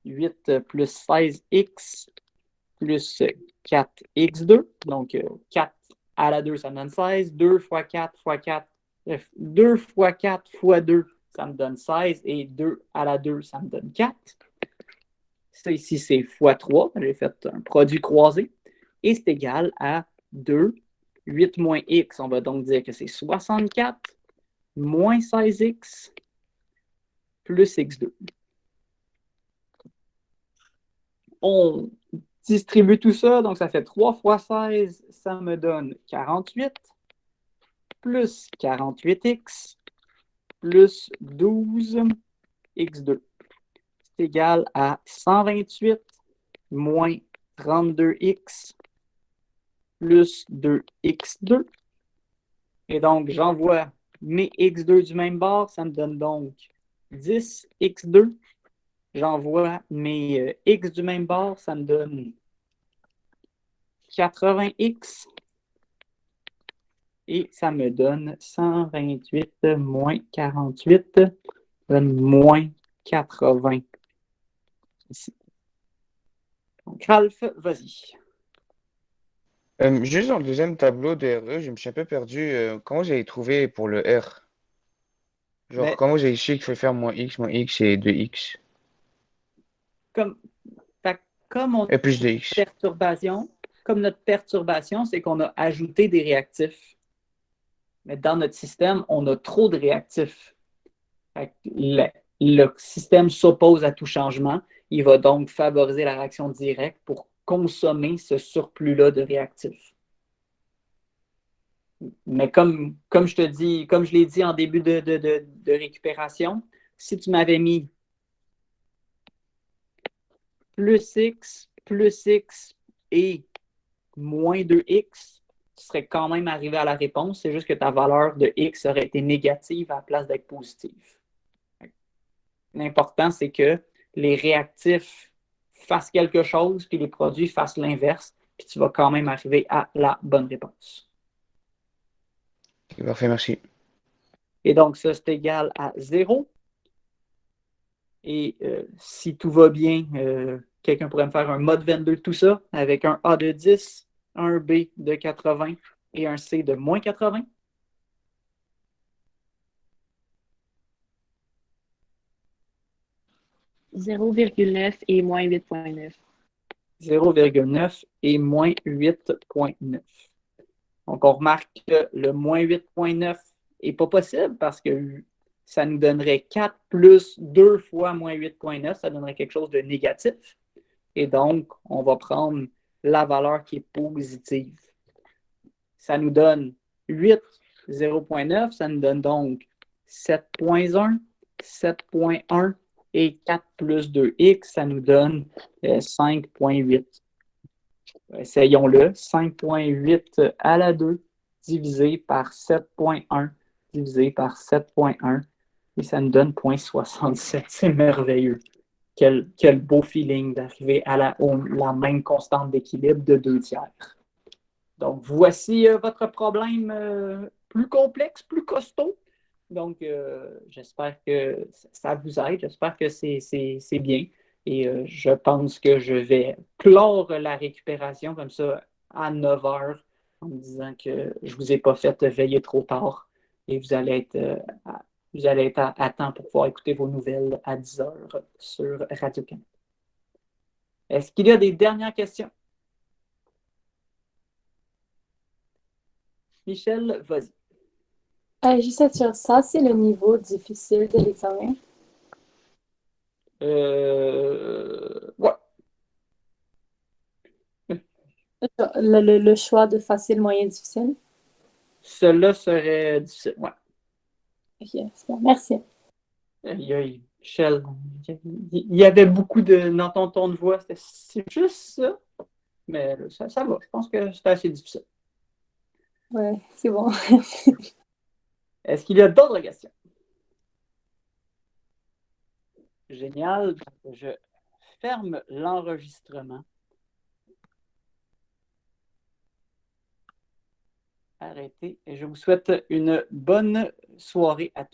[SPEAKER 1] 8 plus 16x plus 4x2. Donc, 4 à la 2, ça me donne 16. 2 fois 4 fois 4. Bref, 2 fois 4 fois 2, ça me donne 16. Et 2 à la 2, ça me donne 4. Ça ici, c'est fois 3. J'ai fait un produit croisé. Et c'est égal à 2. 8 moins x, on va donc dire que c'est 64 moins 16x plus x2. On distribue tout ça, donc ça fait 3 fois 16, ça me donne 48 plus 48x plus 12 x2. C'est égal à 128 moins 32x plus 2x2. Et donc, j'envoie mes x2 du même bord, ça me donne donc 10x2. J'envoie mes x du même bord, ça me donne 80x. Et ça me donne 128 moins 48, donne moins 80. Ici. Donc, Ralph, vas-y.
[SPEAKER 8] Juste dans le deuxième tableau de RE, je me suis un peu perdu. Comment j'allais trouver pour le R? Genre,
[SPEAKER 1] Mais
[SPEAKER 8] comment j'ai su qu'il faut faire moins X et 2X?
[SPEAKER 1] comme, comme on
[SPEAKER 8] Et plus 2X.
[SPEAKER 1] perturbation, comme notre perturbation, c'est qu'on a ajouté des réactifs. Mais dans notre système, on a trop de réactifs. Le système s'oppose à tout changement. Il va donc favoriser la réaction directe pour consommer ce surplus-là de réactifs. Mais comme je te dis, comme je l'ai dit en début de récupération, si tu m'avais mis plus x et moins 2x, tu serais quand même arrivé à la réponse. C'est juste que ta valeur de x aurait été négative à la place d'être positive. L'important, c'est que les réactifs fassent quelque chose, puis les produits fassent l'inverse, puis tu vas quand même arriver à la bonne réponse.
[SPEAKER 8] Parfait, merci.
[SPEAKER 1] Et donc, ça, c'est égal à 0. Et si tout va bien, quelqu'un pourrait me faire un mode 22 de tout ça, avec un A de 10, un B de 80 et un C de moins 80. «
[SPEAKER 2] 0,9 et moins 8,9.
[SPEAKER 1] 0,9 et moins 8,9. Donc, on remarque que le moins 8,9 n'est pas possible parce que ça nous donnerait 4 plus 2 fois moins 8,9, ça donnerait quelque chose de négatif. Et donc, on va prendre la valeur qui est positive. Ça nous donne 8, 0,9, ça nous donne donc 7,1, 7,1 et 4 plus 2x, ça nous donne 5,8. Essayons-le. 5,8 à la 2 divisé par 7,1 divisé par 7,1 et ça nous donne 0,67. C'est merveilleux. Quel beau feeling d'arriver à la même constante d'équilibre de 2 tiers. Donc, voici votre problème plus complexe, plus costaud. Donc, j'espère que ça vous aide. J'espère que c'est bien. Et je pense que je vais clore la récupération comme ça à 9 heures en me disant que je ne vous ai pas fait veiller trop tard et vous allez être à temps pour pouvoir écouter vos nouvelles à 10 heures sur Radio-Canada. Est-ce qu'il y a des dernières questions? Michel, vas-y.
[SPEAKER 10] Juste être sûr, ça, c'est le niveau difficile de l'examen.
[SPEAKER 1] Ouais.
[SPEAKER 10] Le choix de facile, moyen, difficile.
[SPEAKER 1] Cela serait difficile, ouais.
[SPEAKER 10] Ok, c'est bon, merci.
[SPEAKER 1] Michel, il y avait beaucoup dans ton ton de voix, c'est juste ça, mais ça va, je pense que c'est assez difficile.
[SPEAKER 10] Ouais, c'est bon.
[SPEAKER 1] Est-ce qu'il y a d'autres questions? Génial, je ferme l'enregistrement. Arrêtez et je vous souhaite une bonne soirée à tous.